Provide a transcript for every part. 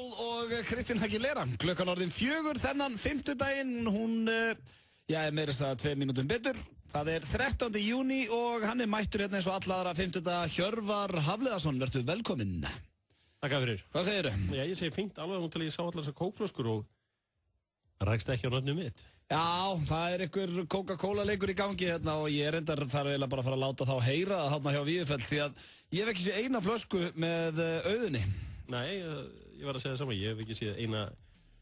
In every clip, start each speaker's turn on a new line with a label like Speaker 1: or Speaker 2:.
Speaker 1: Pitbull og Kristín Aguilera. Klukkan orðin 4 þennan fimmtudaginn. Hún er meira þess að 2 mínútum betur. Það er 13. júní og hann er mættur hérna eins og allara fimmtudag. Hjörvar Hafliðarsson, verður velkominn.
Speaker 2: Takk fyrir.
Speaker 1: Hvað segirðu?
Speaker 2: Já, ég segi fínt alveg til ég sá allar þessar kókflöskur og rækst ekki á nöfnum mitt.
Speaker 1: Já, það er einhver Coca-Cola leikur í gangi hérna og ég reyndar þarf eiginlega bara að fara að láta þá heyra það hérna hjá Víðurfell því að ég hef ekki séð eina flösku með Auðunni.
Speaker 2: Nei, ég var að segja það sama, ég hef ekki séð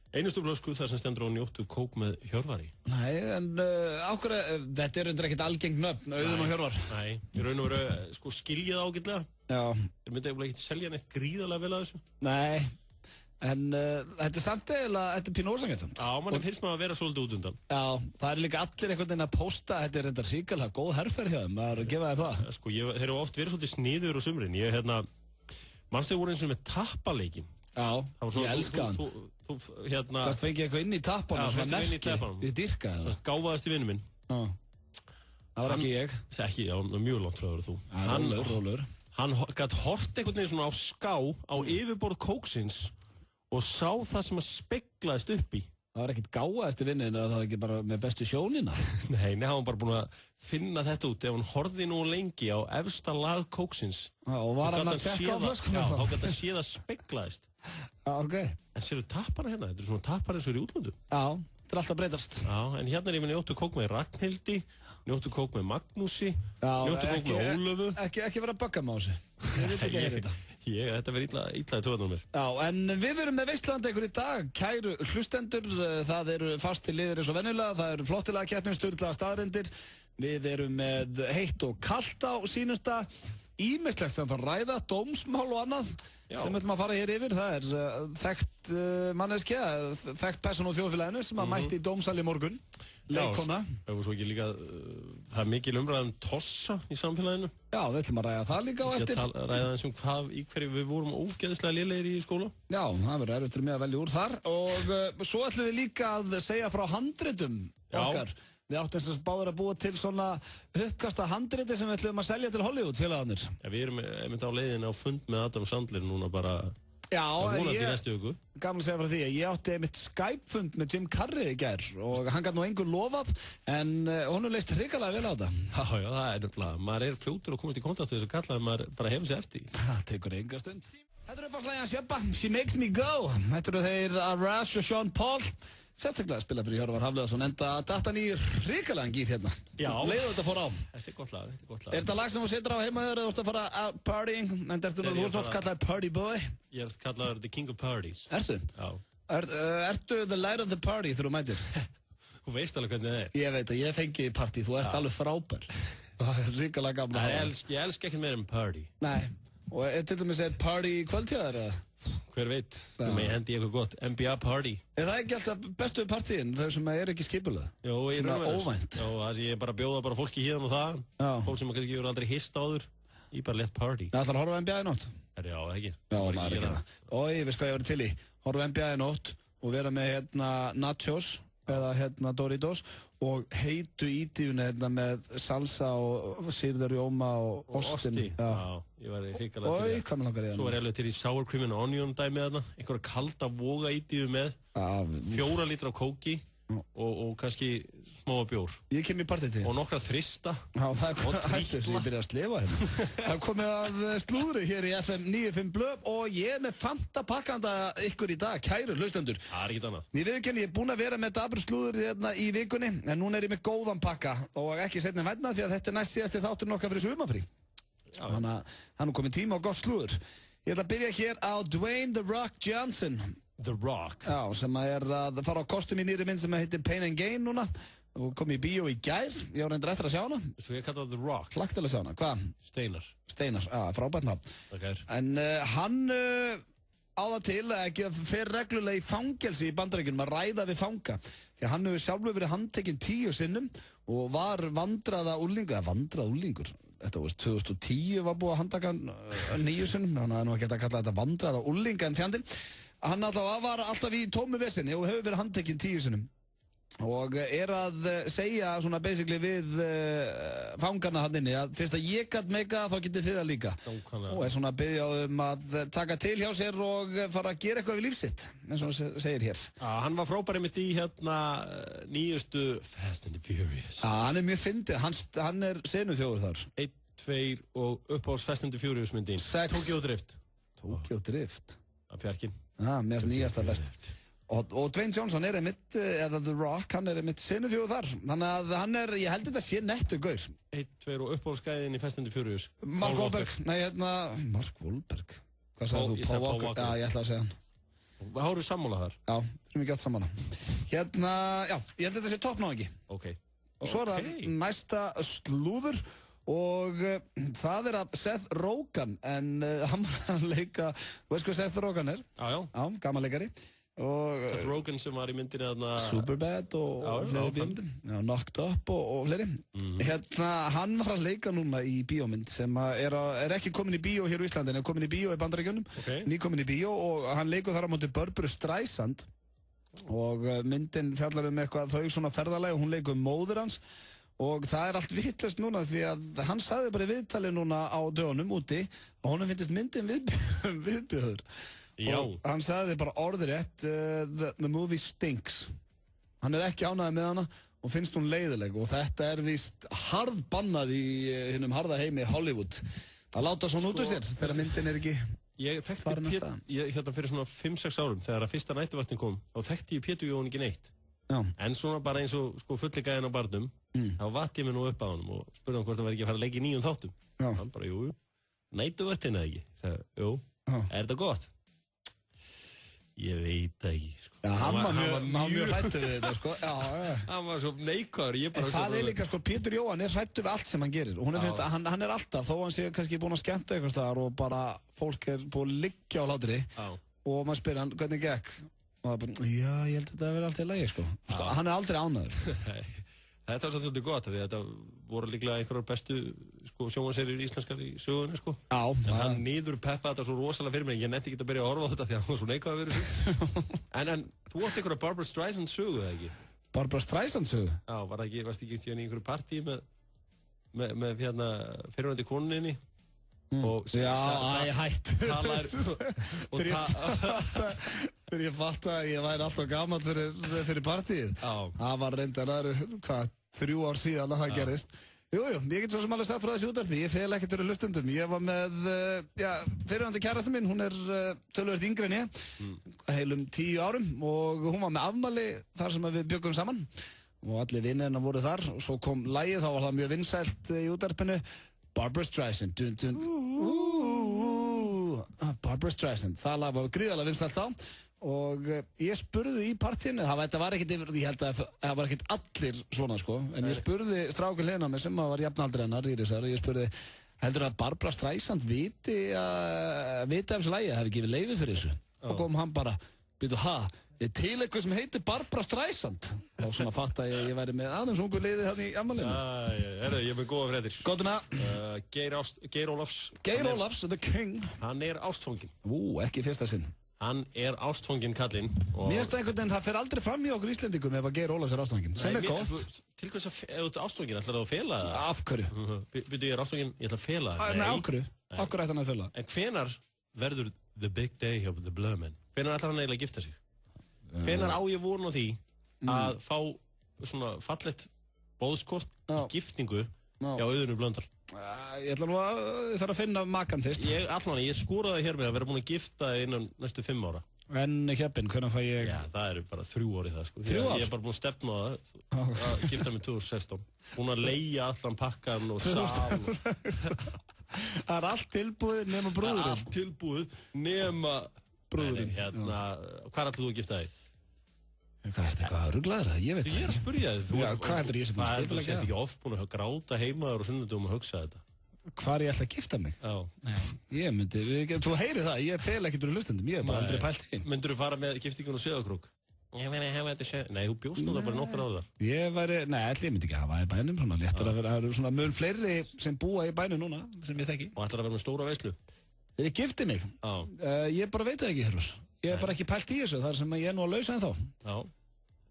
Speaker 2: einustu flösku þar sem stendur á njóttu kók með Hjörvari.
Speaker 1: Nei, en þetta er reyndar ekkert algengt nöfn, Auðun og Hjörvar.
Speaker 2: Nei, ég raun og veru sko skiljið ágætlega.
Speaker 1: Já.
Speaker 2: Ég myndi ekki selja neitt gríðarlega vel að þessu.
Speaker 1: Nei. En þetta er samt eða, þetta er pínu ósangett samt.
Speaker 2: Já, mann finnst maður að vera svolítið út undan.
Speaker 1: Já, það er líka allir einhvern veginn að pósta, þetta er reyndar síkala góð herferð hjá þeim, maður að gefa þér það.
Speaker 2: Sko, þeir eru oft verið svolítið sniður á sumrin. Ég, mannstu voru eins og með tappaleikin.
Speaker 1: Já, ég elska hann. Hvort fengið eitthvað inn í tappanum, svona merki, við dýrka það.
Speaker 2: Svona gáfaðasti vinnu minn.
Speaker 1: Já, það var ekki ég.
Speaker 2: Ekki, já, mjög langt frá þú.
Speaker 1: Rólur.
Speaker 2: Hann gætt hort einhvern veginn svona á ská á yfirborð kóksins og sá það sem að speglaðist upp í.
Speaker 1: Það var ekkert gáðast í vinninu, það var ekki bara með bestu sjónina.
Speaker 2: Nei, hann var bara búin að finna þetta út. Ef hann horfði nú lengi á efsta lag kóksins.
Speaker 1: Já, og var hann að tekka á flöskunum.
Speaker 2: Já, þá gæti að sé það speglaðist.
Speaker 1: Já, ok.
Speaker 2: En sérðu tappara hérna? Þetta er svona tappara eins og er í útlöndum.
Speaker 1: Já, þetta er alltaf breytast.
Speaker 2: Já, en hérna er ég með njóttu kók með Ragnhildi, njóttu kók með Magnúsi, njóttu kók með Ólöfu.
Speaker 1: Ekki vera að bögga með þessu. Ég vil ekki heyra þetta.
Speaker 2: Þetta verður illa í töðunum mér.
Speaker 1: Já, en við verum með veistlanda í dag, kæru hlustendur, það eru fastir liðir eins og venjulega, það eru flottilega keppnir, sturlaða staðreyndir, við erum með heitt og kalt á sínumsta, ýmislegt sem það ræða, dómsmál og annað sem við ætlum að fara hér yfir, það er þekkt manneskja, þekkt person á þjóðfélaginu sem að mætti í dómsal í morgun, leikona.
Speaker 2: Já, svo ekki líka, það er mikil umræðan tossa í samfélaginu.
Speaker 1: Já, við ætlum að ræða það líka á eftir.
Speaker 2: Ekki að ræða eins í hverju við vorum ógeðslega lélegir í skóla.
Speaker 1: Já, það verður erfitt með að velja úr þar og svo ætlum við líka að segja frá handritum okkar. Við áttum þess að báður að búa til svona uppkasta handriti sem við ætlum að selja til Hollywood félagarnir. Já, við erum einmitt á leiðinni á fund með Adam Sandler núna bara vonandi í næstu viku. Gaman að segja frá því að ég átti einmitt Skype-fund með Jim Carrey í gær og hann gæti nú engur lofað en honum leist hrikalega vel á þetta.
Speaker 2: Já, það er nefnilega. Maður er fljótur að komast í kontakt við þessu kalla en maður bara hefur sér eftir.
Speaker 1: Það tekur enga stund. Þetta eru bara slæðan Sjöpa, She Makes Me Go. Þetta eru þeir Arash og Sean Paul. Sérstaklega að spila fyrir Hjörvar Hafliðarsson enda datan í hrikalegan gýr hérna.
Speaker 2: Já.
Speaker 1: Leiðu þetta fór á.
Speaker 2: Þetta er gott lag,
Speaker 1: Er þetta lag sem þú setur á heimaður eða þú ert að fara að partying? En þú ert oft kallaði party boy?
Speaker 2: Ég er kallaði the king of parties.
Speaker 1: Ertu?
Speaker 2: Já.
Speaker 1: Ertu the light of the party þegar þú mætir?
Speaker 2: Þú veist alveg hvernig það er.
Speaker 1: Ég veit að ég fengi partí, þú ert alveg frábær. Það er hrikalega gaman að hafa.
Speaker 2: Ég elska ekki meira party.
Speaker 1: Nei. Og til dæmis party í kvöldtíðar eða?
Speaker 2: Hver veit, það með hendi eitthvað gott, NBA party.
Speaker 1: Er það ekki alltaf bestu partíin, þau sem er ekki skipulega?
Speaker 2: Jó, ég er
Speaker 1: óvænt.
Speaker 2: Já, það ég bara bjóða fólki hérna og það. Já. Fólk sem kannski voru aldrei hist áður, í bara lett party.
Speaker 1: Það ætlar að horfa NBA í nótt?
Speaker 2: Já, ekki.
Speaker 1: Já, það er ekki það. Og ég veist hvað ég var til í. Horfa NBA í nótt og vera með nachos eða Doritos og heitu ítífuna með salsa og sýrður rjóma og ostin.
Speaker 2: Já, ég var hrikalega til
Speaker 1: það. Hvað með langar í það?
Speaker 2: Svo var ég alveg til í sour cream and onion dæmið þarna, einhverja kalda voga ítífu með, 4 lítra af kóki og kannski smá bjór. Ég kem í partí til. Og nokkra þrista. Já, það er hættu sem ég byrja að slefa hérna.
Speaker 1: Það er komið að slúðri hér í FM 95 Blöð og ég er með Fanta pakkanda ykkur í dag, kæru hlustendur.
Speaker 2: Það er ekkert annað.
Speaker 1: Ég viðurkenni, ég er búinn að vera með dabur slúður hérna í vikunni, en núna er ég með góðan pakka og ekki seinna en vænna því að þetta er næst síðasti þátturinn okkar fyrir sumafrí. Þannig að hann er komið tíma á gott slúður. Ég ætla að byrja hér á Dwayne The Rock Johnson.
Speaker 2: The Rock.
Speaker 1: Já, sem er að fara á kostum í nýri mynd sem heitir Pain and Gain núna og kom í bíó í gær, ég var reyndar eftir að sjá hana.
Speaker 2: Svo ég kalla það The Rock.
Speaker 1: Hlakkt til að sjá hana, hvað? Steinar, já, frábært nafn.
Speaker 2: Okay.
Speaker 1: En hann á það til að fer reglulega í fangelsi í Bandaríkjunum að ræða við fanga því að hann hefur sjálfur verið handtekinn 10 sinnum og var vandraða úlingur. Þetta var 2010 var búið að handtaka 9 sinnum, þannig að það er nú ekki að kalla þetta vandraða úlinga en fjandinn. Hann var alltaf í tómu vesinni og hefur verið handtekinn 10 sinnum. og að segja svona basically við fangarna hann inni að fyrst að ég gætt meika þá getið þið það líka og svona að biðja að taka til hjá sér og fara að gera eitthvað við lífsitt eins og hann segir hér.
Speaker 2: Hann var frábæri mitt í nýjustu Fast and the Furious.
Speaker 1: Hann mjög fyndið, hann senuþjófur þar.
Speaker 2: 1, 2 og uppáhalds Fast and the Furious myndin. Tokyo Drift.
Speaker 1: Tokyo Drift?
Speaker 2: Af fjarkinn.
Speaker 1: Mér nýjasta best. Og Dwayne Johnson einmitt, eða The Rock, hann einmitt senuþjófur þar. Þannig að ég held þetta sé nettu gaur.
Speaker 2: 1, 2 og uppáhaldsgæðin í Fast and the Furious.
Speaker 1: Mark Wahlberg. Mark Wahlberg. Hvað sagði þú? Paul Walker. Já, ég ætla að segja hann.
Speaker 2: Háru sammála þar?
Speaker 1: Já, við erum ekki átt sammála. Já, ég held þetta sé toppnáðingi.
Speaker 2: Ok.
Speaker 1: Og svo það næsta slúður. Og það af Seth Rogen, en hann var að leika, veist hvað Seth Rogen er?
Speaker 2: Já.
Speaker 1: Gaman leikari.
Speaker 2: Seth Rogen sem var í myndinni
Speaker 1: Superbad og fleiri bíómyndum. Knocked Up og fleiri. Hann var að leika núna í bíómynd sem er ekki komin í bíó hér á Íslandi, en er komin í bíó í Bandaríkjunum. Nýkomin í bíó og hann leikur þar á móti Barbra Streisand og myndin fjallar eitthvað þau svona ferðalega og hún leikur móður hans. Og það allt vitlaust núna því að hann sagði bara í viðtali núna á dögunum úti og honum finnst myndin viðbjöður.
Speaker 2: Já.
Speaker 1: Og hann sagði bara orðrétt the movie stinks. Hann ekki ánægður með hana og finnst hún leiðileg og þetta víst harðbannað í hinum harða heimi Hollywood. Að láta svona út úr sér þegar myndin ekki
Speaker 2: Ég þekkti fyrir svona 5-6 árum þegar að fyrsta næturvaktin kom þá þekkti ég Pétur Jón ekki neitt.
Speaker 1: Já.
Speaker 2: En svona bara eins og fulli gæðin á barnum þá vatt ég mig nú upp á honum og spurði hann hvort það væri ekki að fara að leika í 9 þáttum.
Speaker 1: Já.
Speaker 2: Hann bara, jú, næturvaktin eða ekki. Sagði, jú, þetta gott? Ég veit ekki, sko.
Speaker 1: Já, hann var mjög hrættur við þetta, sko. Já.
Speaker 2: Hann var svo neikvæður,
Speaker 1: það líka, sko, Pétur Jóhann hrættur við allt sem hann gerir. Og hún fyrst að hann alltaf, þó hann sé kannski búinn að skemmta eitthvað staðar og bara fólk búið að liggja á hlátri og maður spyr hann, hvernig gekk? Og það bara, já, ég held að þetta verið allt í lagi, sko. Hann aldrei ánægður.
Speaker 2: Þetta var svolítið gott, því þetta voru líklega einhverjar bestu sjónvarpsseríur íslenskar í sögunni, sko.
Speaker 1: Já.
Speaker 2: En hann niður peppaði þetta svo rosalega fyrir mig, ég nefndi ekki að byrja að horfa á þetta því að hann var svo neikvæður að vera svo. En þú átti einhverja Barbra Streisand sögu, eða ekki?
Speaker 1: Barbra Streisand sögu?
Speaker 2: Já, varst ekki í einhverju partí með fyrirvændi konuninni?
Speaker 1: Já, hætt. Þegar ég fatt að ég væri alltaf gamall fyrir partíið. Það var reyndar 3 ár síðan að það gerðist. Jú, ég get svo sem alveg sagt frá þessu útvarpi. Ég fel ekkert fyrir hlustendum. Ég var með fyrirvændi kærasta mín. Hún töluvert yngri en ég. Heilum 10 árum. Og hún var með afmæli þar sem við bjöggum saman. Og allir vinirna voru þar. Og svo kom lagið, þá var það mjög vinsælt í útvarpinu. Barbra Streisand. Barbra Streisand. Það lag var gríðarlega vinsælt þá. Og ég spurði í partíinu, það var ekkert yfir, ég held að það var ekkert allir svona, sko, en ég spurði strákur hliðina á mig sem var jafnaldri hennar, Írisar, og ég spurði, heldur að Barbra Streisand viti af þessu lagi, það hefði gefið leyfi fyrir þessu? Og kom hann bara, til eitthvað sem heitir Barbra Streisand. Og svona fatt að ég væri með aðeins ungu liði þannig í afmælinu.
Speaker 2: Ég er með góða fréttir.
Speaker 1: Góðuna.
Speaker 2: Geir Ólafs.
Speaker 1: Geir Ólafs, the king.
Speaker 2: Hann ástfanginn.
Speaker 1: Ekki fyrsta sinn.
Speaker 2: Hann ástfanginn kallinn.
Speaker 1: Mér finnst það einhvern veginn, það fer aldrei fram í okkur Íslendingum ef að Geir Ólafs ástfanginn. Sem gott.
Speaker 2: Til hvers að, ef þú ert ástfanginn, ætlar þú að fela það?
Speaker 1: Af hverju?
Speaker 2: Byrju, ég ástfanginn, ég ætla að fela það.
Speaker 1: Nei, af hverju? Af hverju ætlar hann að fela?
Speaker 2: En hvenar verður the big day of the Blöðmenn? Hvenar ætlar hann eiginlega að gifta sig? Hvenar á ég von á því að fá svona fallett boðskort í giftingu hjá Auðunu Blöndal?
Speaker 1: Ég ætla nú að þarf að finna makan fyrst.
Speaker 2: Ég skoraði hér með að vera búin að gifta innan næstu 5 ára.
Speaker 1: En Hjöppin, hvernig fæ ég?
Speaker 2: Já, það eru bara 3 ári það, sko.
Speaker 1: 3 ár?
Speaker 2: Ég bara búin að stefna að gifta mig 2016. Búin að leigja allan pakkan og sal.
Speaker 1: Það allt tilbúið nema brúðurinn.
Speaker 2: Allt tilbúið nema brúðurinn. Hvað ætlar þú að gifta þig?
Speaker 1: Hvað er þetta eitthvað ruglaður það? Ég veit það.
Speaker 2: Ég að spyrja þig.
Speaker 1: Hvað heldur ég sem búin að
Speaker 2: skipulega? Þú sett ekki oft búin að gráta heimaður og sunnudum að hugsa þetta.
Speaker 1: Hvar ég ætla að gifta mig?
Speaker 2: Já.
Speaker 1: Ég myndi, þú heyrir það, ég fel ekkert úr hlustendum, ég hef bara aldrei pælt heim.
Speaker 2: Myndur þú fara með giftingun og Sauðárkrók? Ég meina, hefa þetta séð. Nei, þú bjóst nú það bara nokkur áður.
Speaker 1: Ég myndi ekki hafa í bænum, svona léttar að vera, það eru svona mun fleiri sem búa í bænum núna, sem ég þekki.
Speaker 2: Og ætlar að vera með stóra veislu?
Speaker 1: Þegar ég gifti mig? Ég bara veit það ekki, Herrús. Ég hef bara ekki pælt í þessu, þar sem ég nú að lausa ennþá.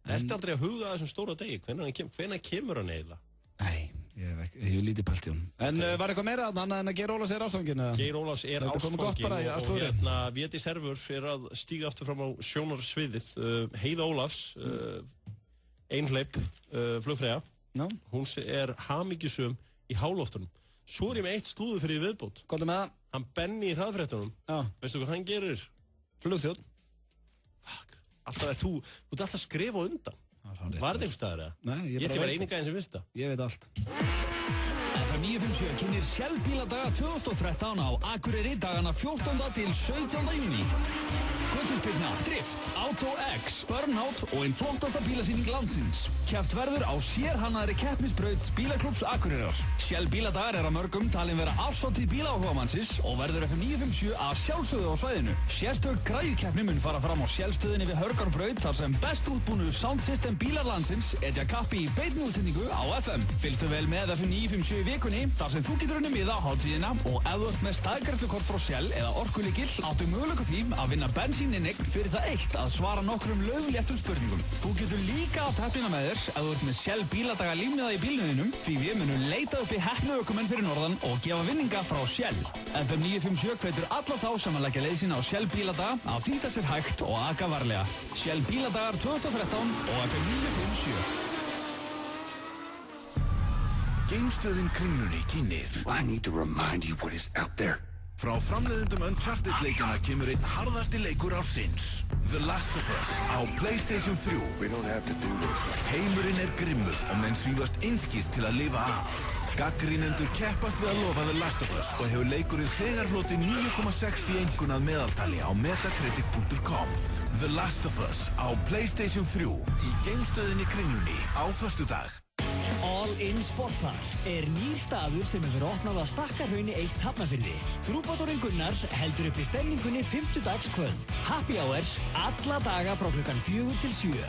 Speaker 2: Ertu aldrei að huga þessum stóra degi? Hvenær kemur hann eiginlega?
Speaker 1: Nei, ég hef lítið pælt í hún. En var eitthvað meira annað en að Geir Ólafs ástfanginn?
Speaker 2: Geir Ólafs ástfanginn og Védís Hervör að stíga aftur fram á sjónarsviðið. Heiða Ólafs, einhleyp, flugfreyja. Hún hamingjusöm í háloftunum. Svo ég með eitt slúður fyrir viðbót.
Speaker 1: Hvað með það?
Speaker 2: Hann Benni í hraðfréttunum. Veistu hvað hann gerir?
Speaker 1: Flugþjónn.
Speaker 2: Fuck. Þú ert alltaf að skrifa undan. Var þetta einhver staður eða?
Speaker 1: Nei,
Speaker 2: ég ætla að vera eini gæðin sem vissi það.
Speaker 1: Ég veit allt.
Speaker 3: FM 957 kynnir Shell bíladaga 2013 á Akureyri dagana 14. til 17. júní. Götuspyrna, drift, Auto X, Burnout og einn flottasta bílasýning landsins. Keppt verður á sérhannaðri keppnisbraut Bílaklúbbs Akureyrar. Shell bíladagar að mörgum talin vera árshátíð bílaáhugamannsins og verður FM 957 að sjálfsögðu á svæðinu. Sérstök græjukeppni mun fara fram á Shell-stöðinni við Hörgárbraut þar sem best útbúnu sound system bílar landsins etja kappi í beinni útsendingu á FM. Fylgstu vel með FM 957 í vikunni þar sem þú getur unnið miða á hátíðina og ef þú ert með staðgreiðslukort frá Shell eða orkulíkill áttu möguleika því að vinna bensíninneign fyrir það eitt að svara nokkrum laufléttum spurningum. Þú getur líka átt heppnina með þér ef þú ert með Shell bíladaga límmiða í bílnuðinum því við munum leita uppi heppnu ökumenn fyrir norðan og gefa vinninga frá Shell. FM 957 hvetur alla þá sem að leggja leið sína á Shell bíladaga að flýta sér hægt og aka varlega. Shell bíladagar 2013 og FM 957.
Speaker 4: Geimstöðin Kringlunni kynir
Speaker 5: I need to remind you what is out there.
Speaker 4: Frá framleiðendum Uncharted-leikjana kemur einn harðasti leikur ársins. The Last of Us á PlayStation 3.
Speaker 5: We don't have to do this.
Speaker 4: Heimurinn grimmur og menn svífast einskis til að lifa af. Gagnrýnendur keppast við að lofa The Last of Us og hefur leikurinn þegar hlotið 9,6 í einkunn að meðaltali á metacritic.com. The Last of Us á PlayStation 3 í geimstöðinni Kringlunni á föstudag.
Speaker 3: All In Sportpark nýr staður sem hefur opnað á Stakkarhrauni 1 Hafnarfirði. Trúbátorinn Gunnar heldur upp í stemningunni 50 kvöld. Happy hours alla daga frá klukkan 4 til 7.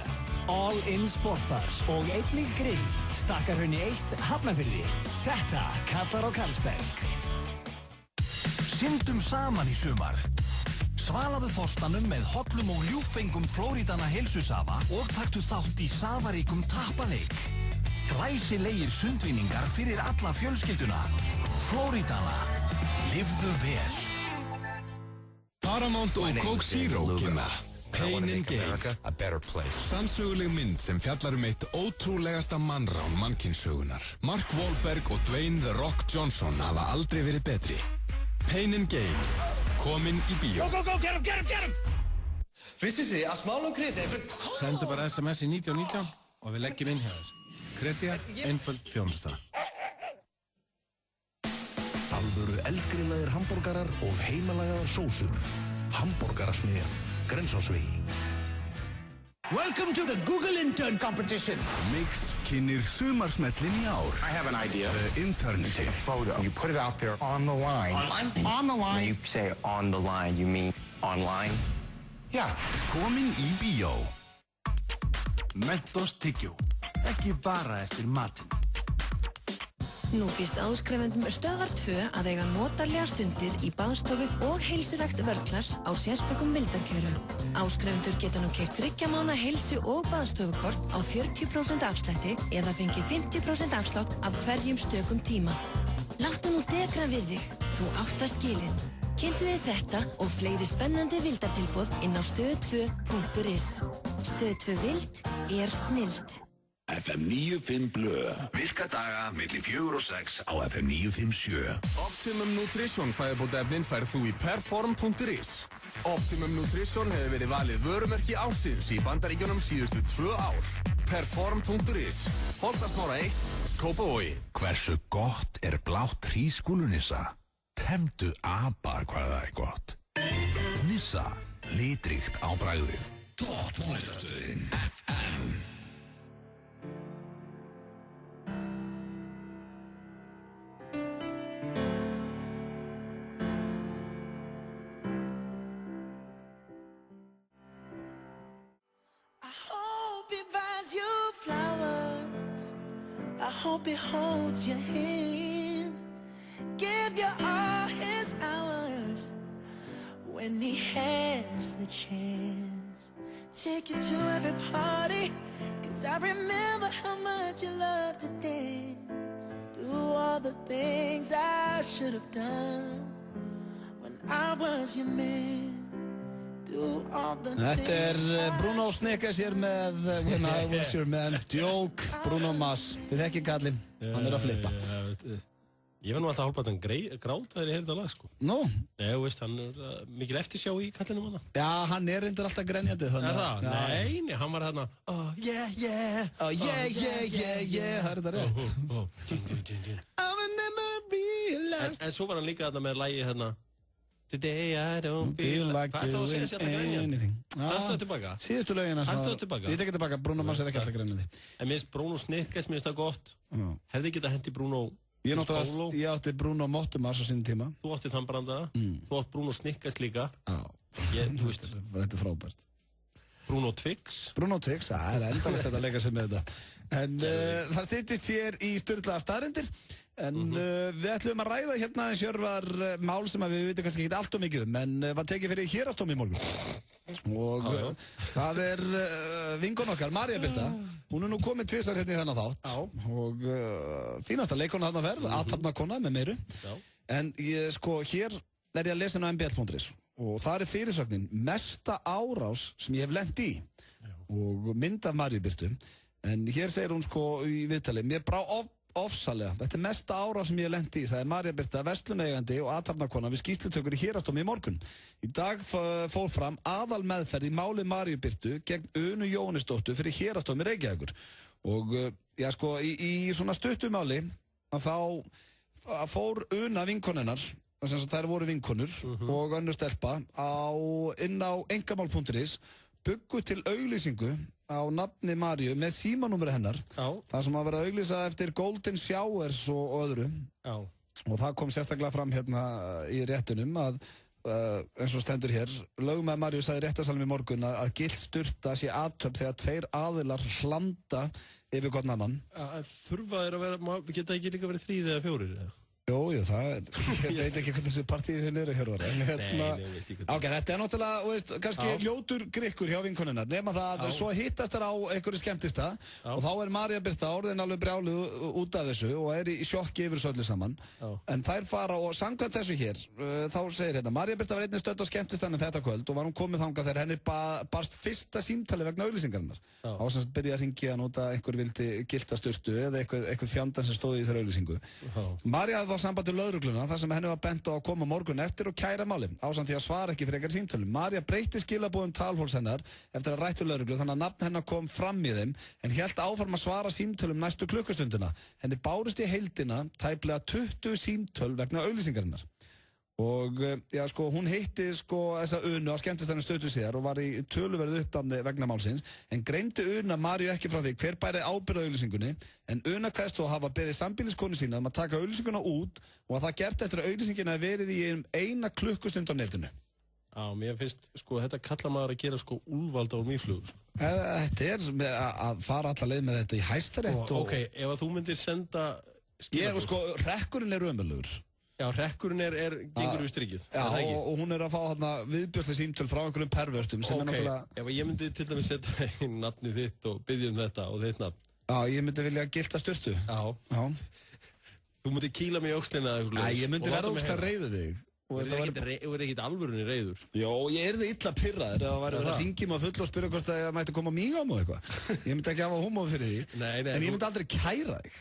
Speaker 3: All In Sportpark og einnig grill. Stakkarhrauni 1 Hafnarfirði. Þetta kallar á Karlsberg.
Speaker 6: Syndum saman í sumar. Svalaðu þorstanum með hollum og ljúffengum Flórídana heilsusafa og taktu þátt í safaríkum tappaleik. Glæsilegir sundvinningar fyrir alla fjölskylduna. Flórídana. Lifðu vel.
Speaker 7: Paramount og Coke Zero kynna Pain and Gain. Sannsöguleg mynd sem fjallar eitt ótrúlegasta mannrán mannkynssögunar. Mark Wahlberg og Dwayne The Rock Johnson hafa aldrei verið betri. Pain and Gain. Kominn í bíó.
Speaker 8: Go, get him! Vissið þið að smálum kredi
Speaker 2: Sendu bara SMS í 1919 og við leggjum inn hjá þér. Kredja, einföld þjónusta.
Speaker 4: Alvöru eldgrillaðir hamborgarar og heimalagaðar sósur. Hamborgarasmiðjan, Grensásvegi.
Speaker 3: Welcome to the Google Intern Competition.
Speaker 4: Mix kynir sumarsmellin í ár.
Speaker 5: I have an idea.
Speaker 4: The Internity.
Speaker 5: Take a photo. You put it out there on the line. On the line. When you say on the line, you mean online?
Speaker 4: Yeah. Komin í bíó.
Speaker 9: Mentos tyggjó. Ekki bara eftir matinn.
Speaker 10: Nú býst áskrifendum Stöðvar 2 að eiga notarlegar stundir í baðstofu og heilsurækt vörklass á sérstökum vildarkjörum. Áskrifendur geta nú keypt 3 mánaða heilsu- og baðstofukort á 40% afslætti eða fengið 50% afslátt af hverjum stökum tíma. Láttu nú dekra við þig. Þú átt það skilið. Kynntu þið þetta og fleiri spennandi vildartilboð inn á stöð2.is. Stöð 2 vild snillt.
Speaker 4: FM 95 blöð. Virka daga milli 4 og 6 á FM 957.
Speaker 7: Optimum Nutrition fæðubótaefnin færð þú í perform.is. Optimum Nutrition hefur verið valið vörumerki ársins í Bandaríkjunum síðustu 2 ár. Perform.is. Holtasmára 1, Kópavogi.
Speaker 4: Hversu gott blátt hrísgrjónunissa? Temdu apa hvað það gott. Nissa, litríkt á bragðið. Topp tónlistarstöðin FM.
Speaker 11: I hope he holds your hand, give you all his hours when when he has the chance. Take you to every party, 'cause I remember how much you loved to dance. Do all the things I should have done when I was your man.
Speaker 1: Þetta Bruno Snickers hér með When I Was Your Man, Djók, Bruno Mars. Þið þekki kallinn, hann að flippa.
Speaker 2: Ég var nú alltaf hálfpartan grátt þegar ég heyrði það lag, sko.
Speaker 1: Nú?
Speaker 2: Nei, þú veist, hann mikil eftirsjá í kallinum hana.
Speaker 1: Já, hann reyndar alltaf grenjandi þannig.
Speaker 2: Það? Nei, hann var hérna oh, yeah, yeah.
Speaker 1: Oh, yeah, yeah, yeah, yeah. Það þetta rétt. I will never realize.
Speaker 2: En svo var hann líka þarna með lagi hérna Today I don't feel like hvað er það að segja sér alltaf grænjandi? Haltu það tilbaka?
Speaker 1: Síðustu lögina.
Speaker 2: Haltu það tilbaka?
Speaker 1: Ég tek ekki tilbaka, Bruno Mars ekki alltaf grænjandi.
Speaker 2: En minnst Bruno Snickers, minnst það gott. Hefði getað hendi Bruno
Speaker 1: Spolo? Ég átti Bruno Mottumars á sínum tíma.
Speaker 2: Þú átti þann brandaða. Þú átti Bruno Snickers líka. Þú veist.
Speaker 1: Þetta frábært.
Speaker 2: Bruno Twix.
Speaker 1: Bruno Twix, það endalist þetta að leika sig með þetta. En það styttist hér í sturlaðar staðreyndir. En við ætlum að ræða hérna eins Hjörvar mál sem við veitum kannski ekki allt og mikið en var tekið fyrir héraðsdómi í morgun og það vinkon okkar, María Birta hún nú komin tvisar hérna í þennan þátt og fínasta leikona þarna verð athafnakona með meiru en hér ég að lesa á mbl.is og það fyrirsögnin mesta árás sem ég hef lent í og mynd af Maríu Birtu en hér segir hún í viðtali mér brá ofsalega. Þetta mesta árás sem ég hef lent í, sagði María Birta, versluneigandi og athafnakona við skýrslutökur í héraðsdómi í morgun. Í dag fór fram aðal meðferð í máli Maríu Birtu gegn Unu Jóhannesdóttur fyrir héraðsdómi Reykjavíkur. Og í svona stuttumáli að þá fór Una vinkonennar, þær voru vinkonur og önnur stelpa inn á engamál.is buggu til auglýsingu á nafni Maríu með símanúmeri hennar það sem að vera að auglýsa eftir Golden Showers og öðru og það kom sérstaklega fram hérna í réttunum að eins og stendur hér lögmaður Maríu sagði réttarsalnum í morgun að gilt sturta sé athöfn þegar tveir aðilar hlanda yfir hvern annan
Speaker 2: Þurfa þeir að vera, geta ekki líka verið 3 eða 4?
Speaker 1: Jú, ég veit ekki hvernig þessi partíð þinn Hjörvar. Þetta náttúrulega, kannski ljótur grikkur hjá vinkonunnar, nema það að svo hittast þær á einhverju skemmtista og þá María Birta orðin alveg brjáluð út af þessu og í sjokki yfir þessu öllu saman. En þær fara og samkvæmt þessu hér, þá segir hérna, María Birta var einnig stödd á skemmtistanum þetta kvöld og var hún komið þangað þegar henni barst fyrsta símtali vegna auglýsingarinnar. Ásamt byrja að hringja hann út að einhver vildi gilta sturtu eða einhver fjandan sem stóði í þeirra auglýsingu. María sambandi lögregluna þar sem henni var bent á að koma morgun eftir og kæra máli ásamt því að svara ekki frekar símtölum. María breytti skilabúðum talfólks hennar eftir að rættu lögreglu þannig að nafn hennar kom fram í þeim en hélt áfram að svara símtölum næstu klukkustunduna. Henni bárust í heildina tæplega 20 símtöl vegna auglýsingarinnar. Og hún hitti þessa Unu á skemmtistanum stötu síðar og var í töluverðu uppdæmni vegna málsins en greindi Una Maríu ekki frá því hver bæri ábyrgð á auglýsingunni en Una kveðst þó hafa beðið sambýliskonu sína að taka auglýsinguna út og að það gert eftir að auglýsingina verið í 1 klukkustund á netinu.
Speaker 2: Já, mér finnst þetta kallar maður að gera úlvalda úr mýflug.
Speaker 1: Þetta að fara alla leið með þetta í Hæstarétt og...
Speaker 2: Ok, ef að þú myndir senda
Speaker 1: skilabúð. Rekkurinn ömurlegur.
Speaker 2: Já, rekkurinn gengur við strikið.
Speaker 1: Já, og hún að fá viðbjóðslega símtöl frá einhverjum pervörstum sem náttúrulega...
Speaker 2: Ef ég myndi til dæmis setja inn nafnið þitt og biðja þetta og þitt nafn.
Speaker 1: Já, ég myndi vilja gilta sturtu.
Speaker 2: Já. Þú myndi kýla mig í öxlina eða eitthvað.
Speaker 1: Ég myndi verða ógstlega reiður þig.
Speaker 2: Þú er ekkert alvörunni reiður.
Speaker 1: Jó, ég yrði illa pirraður ef það væri að hringja mig full og spyrja hvort það mætti koma mig á mig eitthvað. Ég myndi ekki hafa húmor fyrir því. En ég myndi aldrei kæra þig.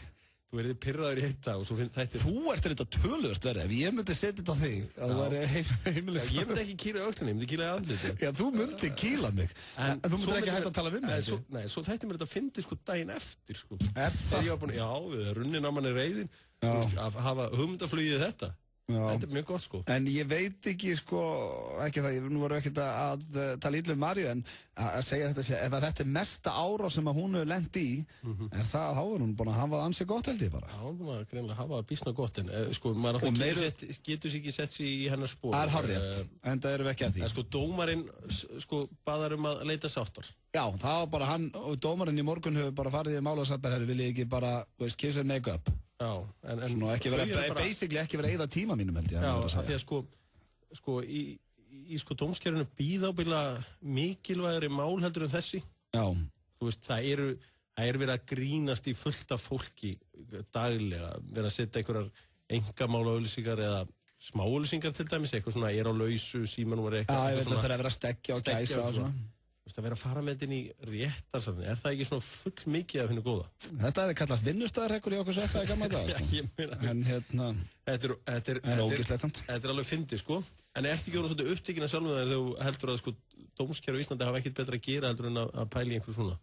Speaker 2: Þú erði pirraður í þetta og svo þættir...
Speaker 1: Þú ert þetta tölvöst verið, ef ég myndi setja þetta á þig, að þú væri heimilis...
Speaker 2: Ég myndi ekki kýla í öxlinni, ég myndi kýla í andliti.
Speaker 1: Já, þú myndi kýla mig, en þú myndi ekki hægt að tala við mig.
Speaker 2: Nei, svo þætti mér þetta að fyndi daginn eftir,
Speaker 1: Er það?
Speaker 2: Já, við runnin á manni reiðin, að hafa hugmyndaflugið þetta. Þetta mjög gott,
Speaker 1: En ég veit ekki, ekki það, nú varum við ekkert að tala illa Maríu, en að segja þetta, ef þetta mesta árás sem að hún hefur lent í, það, þá hún búin að hafa ansið gott held ég bara.
Speaker 2: Já, hún búin að greinlega hafa býsna gott, en maður alltaf getur sér ekki sett sér í hennar spór.
Speaker 1: Það hárrétt, en það eru við ekki að því.
Speaker 2: En dómarinn, baðar að leita sáttar.
Speaker 1: Já, það var bara hann, og dómarinn í morgun hefur bara farið í mála og sagt bara, vil ég ekki bara, kiss and make up.
Speaker 2: Já, en
Speaker 1: basically ekki vera að eyða tíma mínum held ég.
Speaker 2: Já, því að í í sko dómskerfinu býða ábyggilega mikilvægari mál heldur en þessi.
Speaker 1: Já.
Speaker 2: Þú veist, það er verið að grínast í fullt af fólki daglega, verið að setja einhverjar einkamálaauglýsingar eða smáauglýsingar til dæmis, eitthvað svona er á lausu, símanúmer eitthvað.
Speaker 1: Já, ég veit að það er að vera að stekkja og gæsa og svona.
Speaker 2: Þú veist, að vera að fara með þetta inn í réttarsalinn, er það ekki svona full mikið að finna góða?
Speaker 1: Þetta hefði kallast vinnustæðarhekkur í okkur svefta í gamla dag, sko.
Speaker 2: Já, ég meina.
Speaker 1: En hérna,
Speaker 2: þetta er
Speaker 1: ógeðslegt samt.
Speaker 2: Þetta er alveg fyndið, sko. En ertu ekki orðið svolítið upptekinn af sjálfum þegar þú heldur að sko dómskerfi í Íslandi hafa ekkert betra að gera heldur en að pæla í einhverju svona?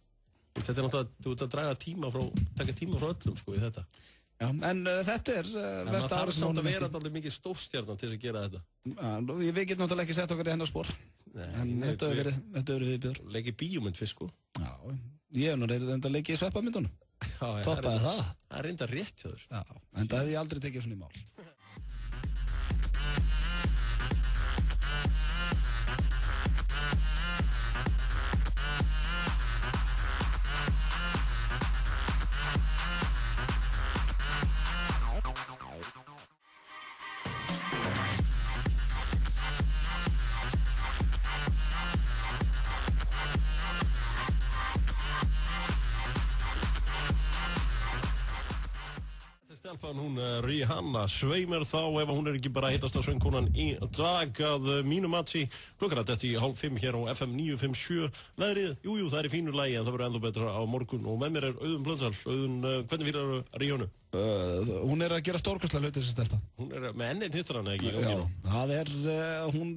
Speaker 2: Þetta er náttúrulega, þú ert að taka tíma frá öllum, sko, í þetta.
Speaker 1: Já, en þetta er
Speaker 2: það þarf samt að vera alltaf mikið stórstjarnan til þess að gera þetta.
Speaker 1: Já, við getum náttúrulega ekki sett okkar í hennar spór. En þetta hefur verið viðbjör.
Speaker 2: Leikið bíómynd fyrst, sko.
Speaker 1: Já, ég hef nú reynda leikið í sveppamyndunum. Toppaði það.
Speaker 2: Það er reynda rétt hjá þér.
Speaker 1: Já, en það hefði ég aldrei tekið svona í mál.
Speaker 2: Stelpan, hún Rihanna, svei mér þá ef hún ekki bara hittast að söngkonan í dag að mínu mati klukkan að þetta í 4:30 hér á FM 957. Veðrið, jú, það er í fínu lagi en það verður ennþá betra á morgun og með mér er Auðun Blöndal. Auðun, hvernig fyrir Rihannu?
Speaker 1: Hún er að gera stórkostlega hluti þessi stelpa.
Speaker 2: Hún er með enninn hittar hann ekki?
Speaker 1: Já, það er,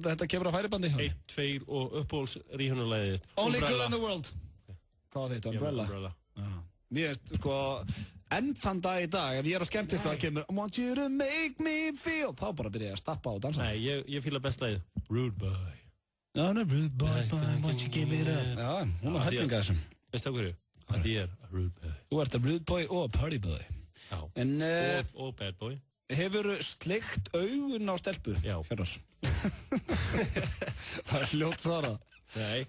Speaker 1: þetta kemur að færibandi.
Speaker 2: 1, 2 og uppbóls Rihannu-læðið.
Speaker 1: Only girl in the world. Hvað var þetta? Umbrella? Mér veist, sko, enn þann dag í dag, ef ég er á skemmtist og það kemur I want you to make me feel, þá bara byrja ég að stappa og dansa.
Speaker 2: Nei, ég fíla best lagið. Rude boy.
Speaker 1: No, rude boy, won't you give it up. Já, hún er hellinga þessum.
Speaker 2: Veistu það hverju? Að ég er a rude boy.
Speaker 1: Þú ert a rude boy og a party boy.
Speaker 2: Já, og bad boy.
Speaker 1: Hefur sleikt augun á stelpu?
Speaker 2: Já.
Speaker 1: Hérðars. Það er fljótt svarað.
Speaker 2: Nei,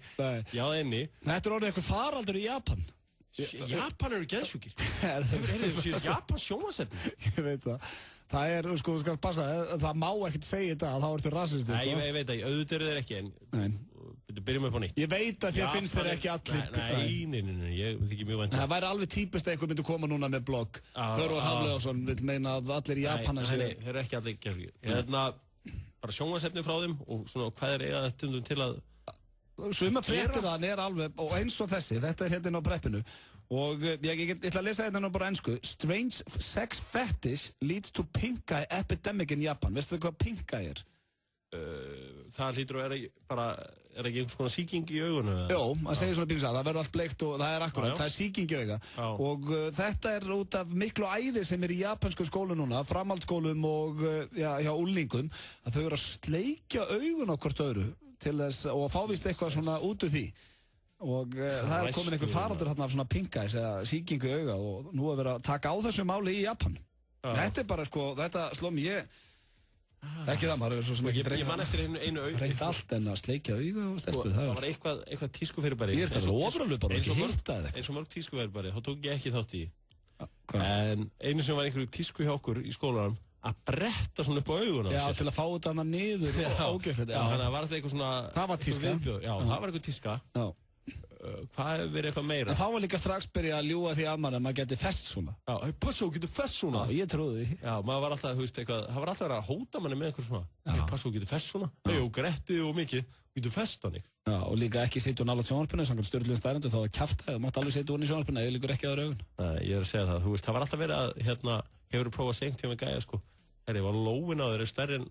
Speaker 2: já einni.
Speaker 1: Þetta er orðið eitthvað faraldur í Japan.
Speaker 2: Japan eru geðsjúkir. Eru Japan sjónvarpsefni?
Speaker 1: Ég veit það. Það er, sko, þú skal passa, það má ekkert segja þetta að þá ertu rasist.
Speaker 2: Nei, ég veit það, auðvitað eru þeir ekki, en byrjum við på nýtt.
Speaker 1: Ég veit að þér finnst þeir ekki allir.
Speaker 2: Nei, ég þykir mjög vænt.
Speaker 1: Það væri alveg típist að einhver myndi koma núna með blogg. Hörður Hafleðarsson vil meina að allir í Japan
Speaker 2: Nei, þeir eru ekki allir geðsjúkir. Bara sjónvarpsefni frá þeim og svona hvað er eiga stundum til að
Speaker 1: Suma fréttir þann er alveg, og eins og þessi, þetta er hérna á preppinu og ég ætla að lesa þetta nú bara ensku. Strange sex fetish leads to pink eye epidemic in Japan. Veistu þið hvað pink eye er?
Speaker 2: Það hlýtur og er ekki einhvers konar sýking í augunum?
Speaker 1: Jó, það segir svona pínu það verður allt bleikt og það er akkurat, það er sýking í auga og þetta er út af miklu æði sem er í japansku skólu núna, framhaldsskólum og hjá úlningum, að þau eru að sleikja augun á hvort öðru til þess og fá víst eitthvað svona út úr því og það er komin einhver faraldur hérna af svona pink eyes eða sýkingu í auga og nú er verið að taka á þessu máli í Japan. Þetta er bara sko, þetta sló mig ekki það, maður er svo sem ekki
Speaker 2: ég man eftir einu
Speaker 1: reynd allt en að sleikja auga og stelpur.
Speaker 2: Það var eitthvað tískufyrirbæri
Speaker 1: ég er þetta ofralu bara ekki hitta eða
Speaker 2: eins og mörg tískufyrirbæri, þá tók ég ekki þátt í en einu sem var einhverju tísku hjá okkur í skólanum að bretta svona upp á augun á sér.
Speaker 1: Já, til að fá þetta hana niður og ágæft.
Speaker 2: Þannig að það var eitthvað svona
Speaker 1: það var tíska.
Speaker 2: Já, það var eitthvað tíska.
Speaker 1: Já.
Speaker 2: Hvað hefur verið eitthvað meira?
Speaker 1: En þá var líka strax byrja að ljúga því að maður geti fest svona.
Speaker 2: Já, passa, þú getur fest svona.
Speaker 1: Já, ég trúði því.
Speaker 2: Já, maður var alltaf, þú veist, eitthvað, það var alltaf verið að hóta manni með eitthvað svona. Passa, þú getur fest svona. Nei, og grettið og mikið, þú getur fest hann.
Speaker 1: Já, og líka ekki setja hún nálægt sjónvarpinu, samkvæmt Sturlungs stærendu, þá var kjaftaði, þú mátt alveg setja hún í sjónvarpinu, eða líkur ekki aðra augun.
Speaker 2: Ég er að segja það, þú veist, það var alltaf verið að, hefur prófað seint hjá mig gæja, sko. Herri, var lófin á þér stærri en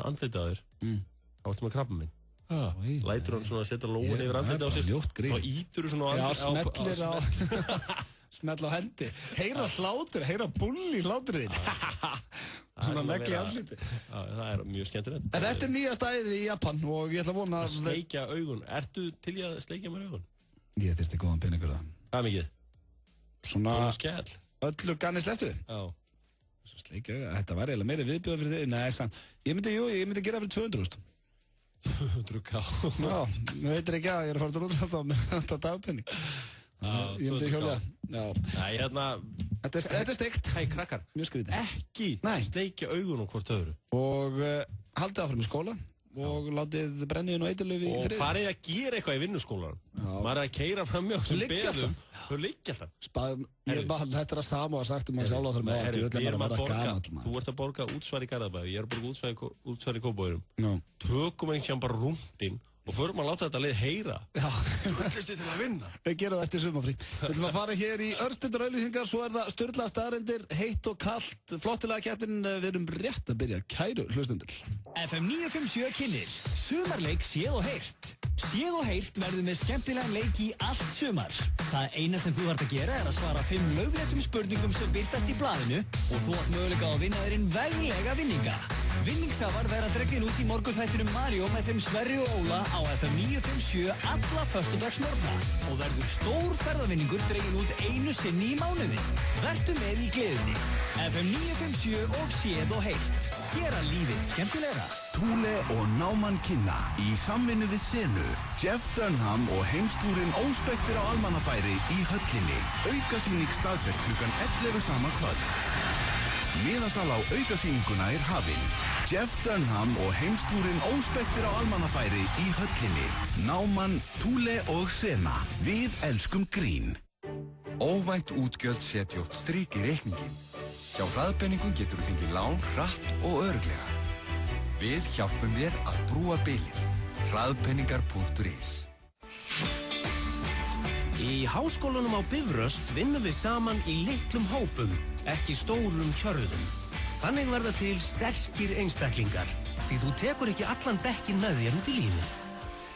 Speaker 2: andlitið á þér. Þá varstu með krabba minn. Lætur hann svona að setja lófin yfir andlitið á sér. Þá ítur þú svona á
Speaker 1: smellir á smell á hendi. Heyra hlátur, heyra bulli hlátur þín. Svona negli andlitið.
Speaker 2: Það er mjög skemmtilegt.
Speaker 1: En þetta er nýja stæðið í Japan og ég ætla að vona
Speaker 2: að sleikja augun. Ertu til í að sleikja mér augun?
Speaker 1: Ég þyrfti góðan peningur það.
Speaker 2: Hvað mikið?
Speaker 1: Svona öllu ganni slettu.
Speaker 2: Já.
Speaker 1: Sleikja auga, þetta var eiginlega meiri viðbjóð fyrir þig. Nei, samt. Ég myndi gera fyrir 200.000.
Speaker 2: 200k.
Speaker 1: Já, ég veitir ekki að ég er að fara til útlanda með þetta dagpenning. Ég myndi hjóla. Já.
Speaker 2: Nei, hérna.
Speaker 1: Þetta er steikt.
Speaker 2: Hæ, krakkar.
Speaker 1: Mjög skrítið.
Speaker 2: Ekki sleikja augun hvort öðru.
Speaker 1: Og haldið áfram í skóla og látið brenniðin og eiturlyf í frið.
Speaker 2: Og farið að gera eitthvað í vinnuskólanum. Maður að keyra fram mjög sem beðum. Þau liggja alltaf.
Speaker 1: Þetta að sama og sagt maður sjálf á þar með
Speaker 2: þú ert að borga útsvar í Garðabæði, ég er að borga útsvar í Kópavoginum. Tökum einhvern bara rúndinn og förum að láta þetta lið heyra.
Speaker 1: Já.
Speaker 2: Þú ætlist til að vinna.
Speaker 1: Við gerum það eftir sumarfrí. Við ætlum að fara hér í örstundur auglýsingar, svo það sturlaða staðreyndir, heitt og kalt, flottilega keppnin, við erum rétt að byrja. Kæru hlustundur.
Speaker 3: FM 957 kynnir sumarleik séð og heyrt. Séð og heyrt verður með skemmtilegan leik í allt sumar. Það eina sem þú þarft að gera er að svara 5 laufléttum spurningum sem birtast í blaðinu og þú átt möguleika á að vinna þér inn veglega vinninga. Vinningshafar verða dregin út í morgunþættinum Mario með þeim Sverri og Óla á FM 957 alla föstudagsmorgna og verður stór ferðavinningur dregin út einu sinni í mánuði. Vertu með í gleðinni. FM 957 og séð og heyrt. Gera lífið skemmtilegra.
Speaker 4: Thule og Náman kynna í samvinnu við Senu, Jeff Dunham og heimstúrin óspektir á almannafæri í höllinni. Aukasýning staðfest klukkan 11 sama kvöld. Miðasal á aukasýninguna hafin. Jeff Dunham og heimstúrin óspektir á almannafæri í höllinni. Náman, Thule og Sena. Við elskum grín.
Speaker 12: Óvænt útgjöld setja oft strik í reikningin. Hjá Hraðbenningum getur þú fengið lán hratt og örugglega. Við hjálpum þér að brúa bilið. Hraðpenningar.is.
Speaker 13: Í háskólanum á Bifröst vinnum við saman í litlum hópum, ekki stórum hjörðum. Þannig verða til sterkir einstaklingar, því þú tekur ekki allan dekkin með þér út í lífið.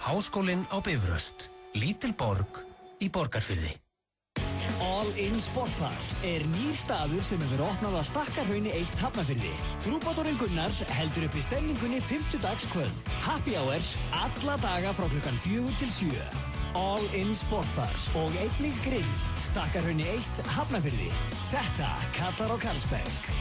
Speaker 13: Háskólinn á Bifröst, lítil borg í Borgarfirði.
Speaker 3: All In Sportbar nýr staður sem hefur opnað að Stakkarhrauni 1 Hafnarfirði. Trúbátorinn Gunnar heldur upp í stemningunni 50 kvöld. Happy hours alla daga frá klukkan 4 til 7. All In Sportbar og einnig grill. Stakkarhrauni 1 Hafnarfirði. Þetta kallar á Karlsberg.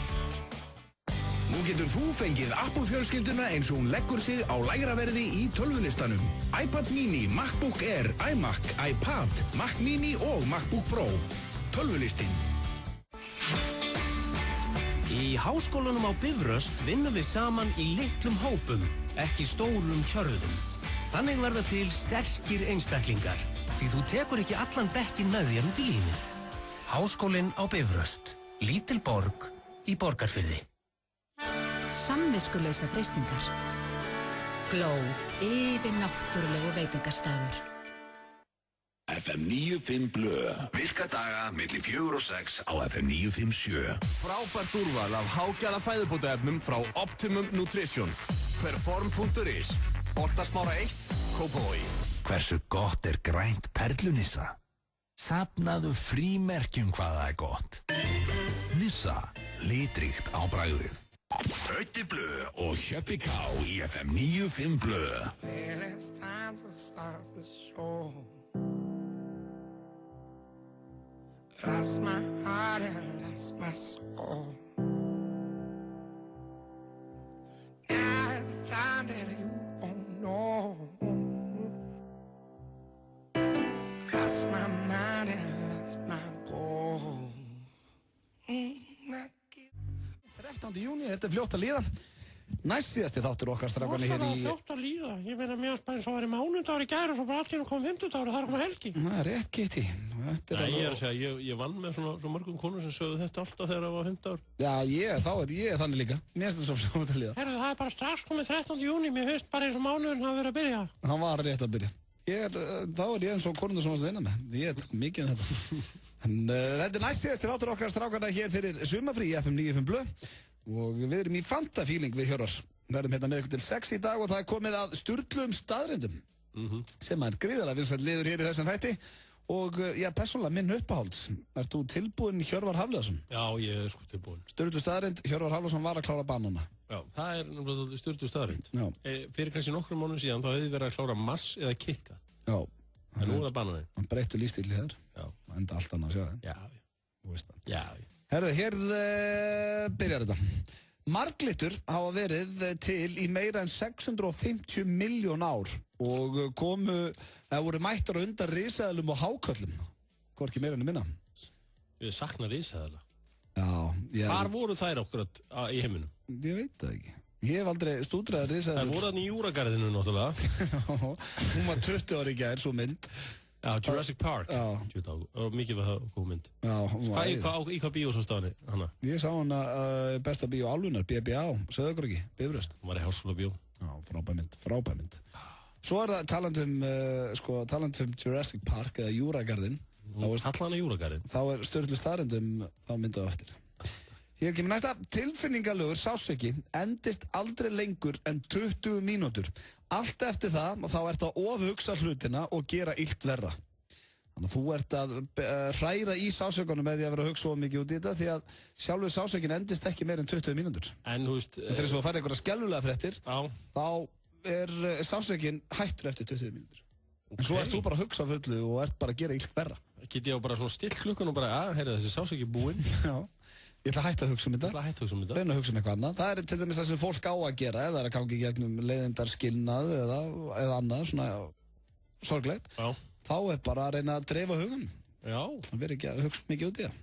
Speaker 14: Nú getur þú fengið Apple-fjölskylduna eins og hún leggur sig á lægra verði í tölvulistanum. iPad mini, MacBook Air, iMac, iPad, Mac mini og MacBook Pro. Tölvulistinn.
Speaker 13: Í háskólanum á Bifröst vinnum við saman í litlum hópum, ekki stórum hjörðum. Þannig verða til sterkir einstaklingar, því þú tekur ekki allan dekkin með þér út í lífið. Háskólinn á Bifröst, lítil borg í Borgarfirði.
Speaker 15: Samviskulausa freistingar. Gló, yfir náttúrulegu veitingastaður.
Speaker 4: FM 95 Blö. Virka daga milli 4 og 6 á FM 957.
Speaker 7: Frábært úrval af hágæða fæðubótaefnum frá Optimum Nutrition. Perform.is. Holtasmára 1, Kópavogi.
Speaker 4: Hversu gott grænt perlunissa? Safnaðu frímerkjum hvað það gott. Nissa, litríkt á bragðið. Ötti Blö og Hjöppi K í FM 95 Blö.
Speaker 11: Well, it's time to start the show. Lost my heart and lost my soul. Now it's time that you won't know. Lost my mind and lost my goal.
Speaker 1: 13. júni, þetta fljótt að líða. Næst síðasti þáttur okkar strákarnir hér í...
Speaker 16: fljótt að líða. Ég meina mér bara eins og var í mánudagur í gær og svo bara allt í kom 50 dagur og það kom helgi.
Speaker 1: Það rétt, Kitty.
Speaker 2: Ég er að segja, ég vann með svo mörgum konur sem sögðu þetta alltaf þegar það var 50 ár.
Speaker 1: Já, þá er ég þannig líka. Mér finnst þetta svo fljótt að líða.
Speaker 16: Herðu, það er bara strax komið 13. júni. Mér finnst bara eins og mánuðurinn hafa verið að byrja.
Speaker 1: Hann var rétt að byrja. Þá er ég eins og konundur sem varst að vinna með. Ég mikið um þetta. En þetta er næst síðasti þáttur okkar strákarna hér fyrir sumarfrí í FM 95 Blö. Og við erum í fantafíling við Hjörvar. Við erum hérna með ykkur til 6 í dag og það er komið að sturlum staðreyndum sem er gríðarlega vinsæll liður hér í þessum þætti og persónulega minn uppáhalds. Ert þú tilbúinn Hjörvar Hafliðason?
Speaker 2: Já, ég er sko tilbúinn.
Speaker 1: Sturlu staðreynd, Hjörvar Hafliðason var að klára banana.
Speaker 2: Já, það er náttúrulega sturlu staðreynd. Fyrir kannski nokkrum mánuðum síðan þá hefði verið að klára Mass eða KitKat. Já. En nú er það bananinn.
Speaker 1: Hann breyttu lífstíli hér. Já. Enda allt annað, sjá það. Já. Herru, hér byrjar þetta. Marglyttur hafa verið til í meira en 650 miljón ár og voru mættar á undan risaðalum og háköllum. Hvorki meira en minna.
Speaker 2: Við sakna risaðala.
Speaker 1: Já.
Speaker 2: Hvar voru þær okkur í heiminum?
Speaker 1: Ég veit það ekki. Ég hef aldrei stúdrað risaður.
Speaker 2: Það voru þarna í Júragarðinu náttúrulega.
Speaker 1: Hún var 20 ári í gær, svo mynd.
Speaker 2: Já, Jurassic Park. Já. Og mikið var það góð mynd.
Speaker 1: Já.
Speaker 2: Í hvað bíó svo staðinni, hana?
Speaker 1: Ég sá hana besta bíó álfunar, BBA, Söðagröki, Bifröst.
Speaker 2: Hún var í Háskóla bíó.
Speaker 1: Já, frábær mynd. Svo það talandum Jurassic Park eða Júragarðin.
Speaker 2: Kalla hana Júragarðin.
Speaker 1: Þá Sturlu staðrendum þá myndað eftir. Hér kemur næsta. Tilfinningalögur sársauki endist aldrei lengur en 20 mínútur. Allt eftir það, þá ert að ofhugsa hlutina og gera illt verra. Þannig að þú ert að hræra í sásaukunum með því að vera að hugsa svo mikið út í þetta, því að sjálfur sásaukin endist ekki meir en 20 mínútur.
Speaker 2: En þú veist...
Speaker 1: Þegar þú færði einhverja skellulega fréttir, þá sásaukin hættur eftir 20 mínútur. En svo ert þú bara að hugsa fullu og ert bara að gera illt verra.
Speaker 2: Get ég á bara svona still klukkun og bara, heyrðu þessi sásauki búinn.
Speaker 1: Já. Ég ætla að hætta að hugsa um þetta. Reyna að hugsa um eitthvað annað. Það til dæmis það sem fólk á að gera ef það að gangi gegnum leiðindarskilnað eða annað, svona sorglegt.
Speaker 2: Já.
Speaker 1: Þá bara að reyna að dreifa hugan.
Speaker 2: Já.
Speaker 1: Það verður ekki að hugsa mikið út í það.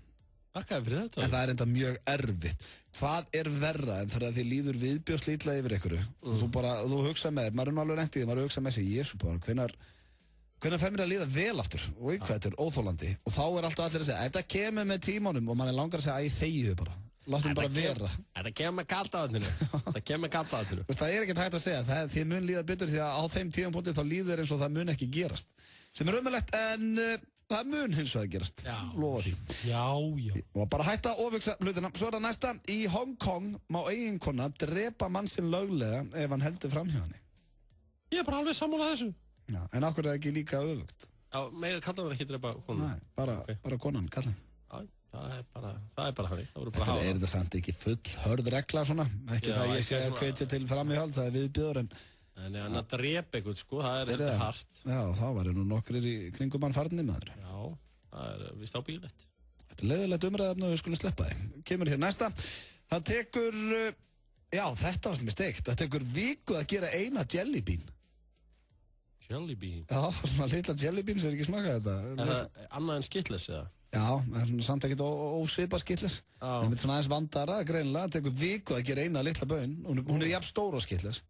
Speaker 2: Takk fyrir þetta.
Speaker 1: En það enda mjög erfitt. Hvað verra en þegar þið líður viðbjóðslítla yfir einhverju og þú hugsa með þér, maður alveg reyndi því, maður hugsa með sig, Jesú bara, hvenær fer mér að líða vel aftur og hvað þetta óþólandi og þá alltaf allir að segja þetta kemur með tímanum og mann langar að segja æ þegið bara, láttum bara vera
Speaker 2: þetta kemur með kaldavatninu
Speaker 1: það ekkert hægt að segja, þið mun líða betur því að á þeim tímapunkti þá líður eins og það mun ekki gerast sem ömurlegt en það mun hins vegar gerast lofa því og bara hætta að ofhugsa hlutina. Svo það næsta, í Hong Kong má eiginkona drepa mann sinn löglega ef hann heldur fram hjá henni.
Speaker 2: Ég bara alveg sammála þessu.
Speaker 1: Já, en okkur það ekki líka öfugt?
Speaker 2: Já, meira kallan ekki drepa konan?
Speaker 1: Nei, bara konan, kallan.
Speaker 2: Já, það er bara þannig.
Speaker 1: Þetta þetta samt ekki full hörð regla svona, ekki það ég sé að hvetja til framíhald, það viðbjóður en...
Speaker 2: En að drepa eitthvað, sko, það þetta hart.
Speaker 1: Já, þá var nú nokkrir í kringum mann farnir maður.
Speaker 2: Já, það vist ábyggilegt.
Speaker 1: Þetta leiðilegt umræðafn og við skulum sleppa þið. Kemur hér næsta. Það tekur, já, þetta var sem er steikt, það tekur viku að gera eina jellybean.
Speaker 2: Jellybean?
Speaker 1: Já, svona litla jellybean sem ekki smaka þetta.
Speaker 2: Er það annað en Skittles eða?
Speaker 1: Já, það svona samt ekkert ósvipa Skittles. Það er svona aðeins vandara, greinilega. Það tekur viku að gera eina litla bön. Hún jafn stór á Skittles.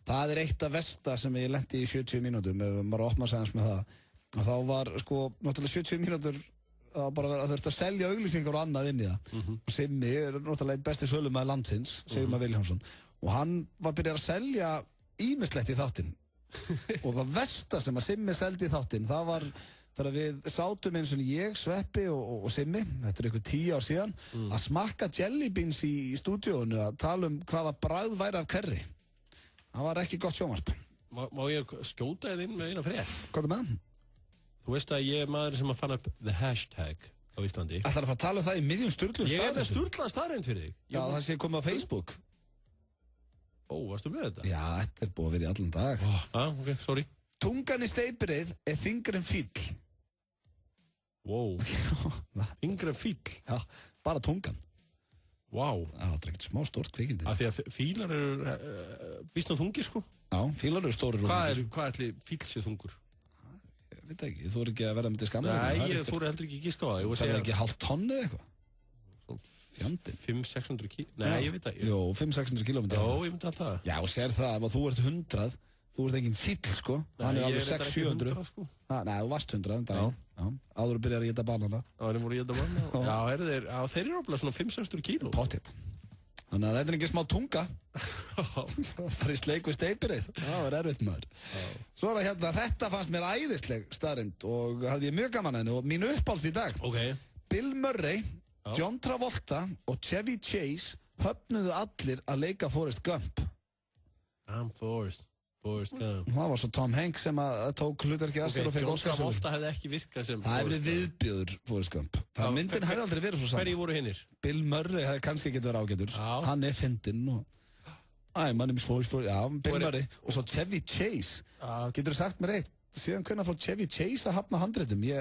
Speaker 1: Það eitt af versta sem ég lenti í 70 mínútum, ef maður opnar sig aðeins með það. Og þá var, sko, náttúrulega 70 mínútur bara að þurft að selja auglýsingar og annað inn í það. Og Simmi náttúrulega einn besti sölumæður landsins, Sigmar Vilhjálmsson. Og hann var byrjað að selja ýmislegt í þáttinn. Og það versta sem að Simmi seldi í þáttinn, það var þegar við sátum eins og ég, Sveppi og Simmi, þetta ykkur 10 ár síðan, að smakka jellybeans í stúdíónu, að tala hvaða bragð væri af curry. Það var ekki gott sjónvarp.
Speaker 2: Má ég skjóta þið inn með eina frétt?
Speaker 1: Hvað með það?
Speaker 2: Þú veist að ég maður sem að fann upp the hashtag á Íslandi.
Speaker 1: Ætlar að fara að tala það í miðjum sturglum
Speaker 2: staðreynd? Ég með sturglaða staðreynd fyrir þig.
Speaker 1: Já, það sé komið á Facebook.
Speaker 2: Varstu með þetta?
Speaker 1: Já, þetta búið að vera í allan dag.
Speaker 2: Ok, sorry.
Speaker 1: Tungan í steypirið þyngri en fíll.
Speaker 2: Wow. Þyngri en fíll?
Speaker 1: Já, bara tungan.
Speaker 2: Wow.
Speaker 1: Það er ekkert smá stórt kvikindi.
Speaker 2: Af því að fílar eru býsna þungir, sko?
Speaker 1: Já, fílar eru stórir.
Speaker 2: Hvað ætli fíll sé þungur?
Speaker 1: Ég veit ekki, þú er ekki að vera með til skamma.
Speaker 2: Nei, þú er heldur ekki gíska á það.
Speaker 1: Það er ekki hálft tonni eða eitthvað?
Speaker 2: 500-600 kíl? Nei, ég veit það.
Speaker 1: Jó, 500-600 kilómetri.
Speaker 2: Jó, ég myndi alltaf það.
Speaker 1: Já, og sér það, ef þú ert 100, þú ert enginn fíll, sko. Hann alveg 600-700.
Speaker 2: Sko.
Speaker 1: Nei, þú varst 100, já. Áður þú byrjar að geta banana.
Speaker 2: Áður voru að geta banana. Já, þeir eru oflega svona 500-600 kíló.
Speaker 1: Pottitt. Þannig að þetta er ekki smá tunga. Það er í sleik við steypirið. Það var erfitt maður. Svo er það hérna, þetta fannst mér æðisleg staðreynd og hafði ég mjög gaman henni og mín uppáhalds í dag.
Speaker 2: Okay.
Speaker 1: Bill Murray, John Travolta og Chevy Chase höfnuðu allir að leika Forrest Gump.
Speaker 2: I'm Forrest Gump.
Speaker 1: Það var svo Tom Hanks sem að tók hlutverkið að sér og fekk Óskar.
Speaker 2: John Travolta hefði ekki virkað sem
Speaker 1: Forrest Gump. Það hefði verið viðbjóður Forrest Gump. Það myndin hefði aldrei verið svo saman.
Speaker 2: Hverju voru hinnir?
Speaker 1: Bill Murray hefði kannski getið verið ágætur. Hann er fyndinn og... my name is Forrest. Já, Bill Murray. Og svo Chevy Chase. Getur þú sagt mér eitt? Síðan hvernig fór Chevy Chase að hafna handritum? Ég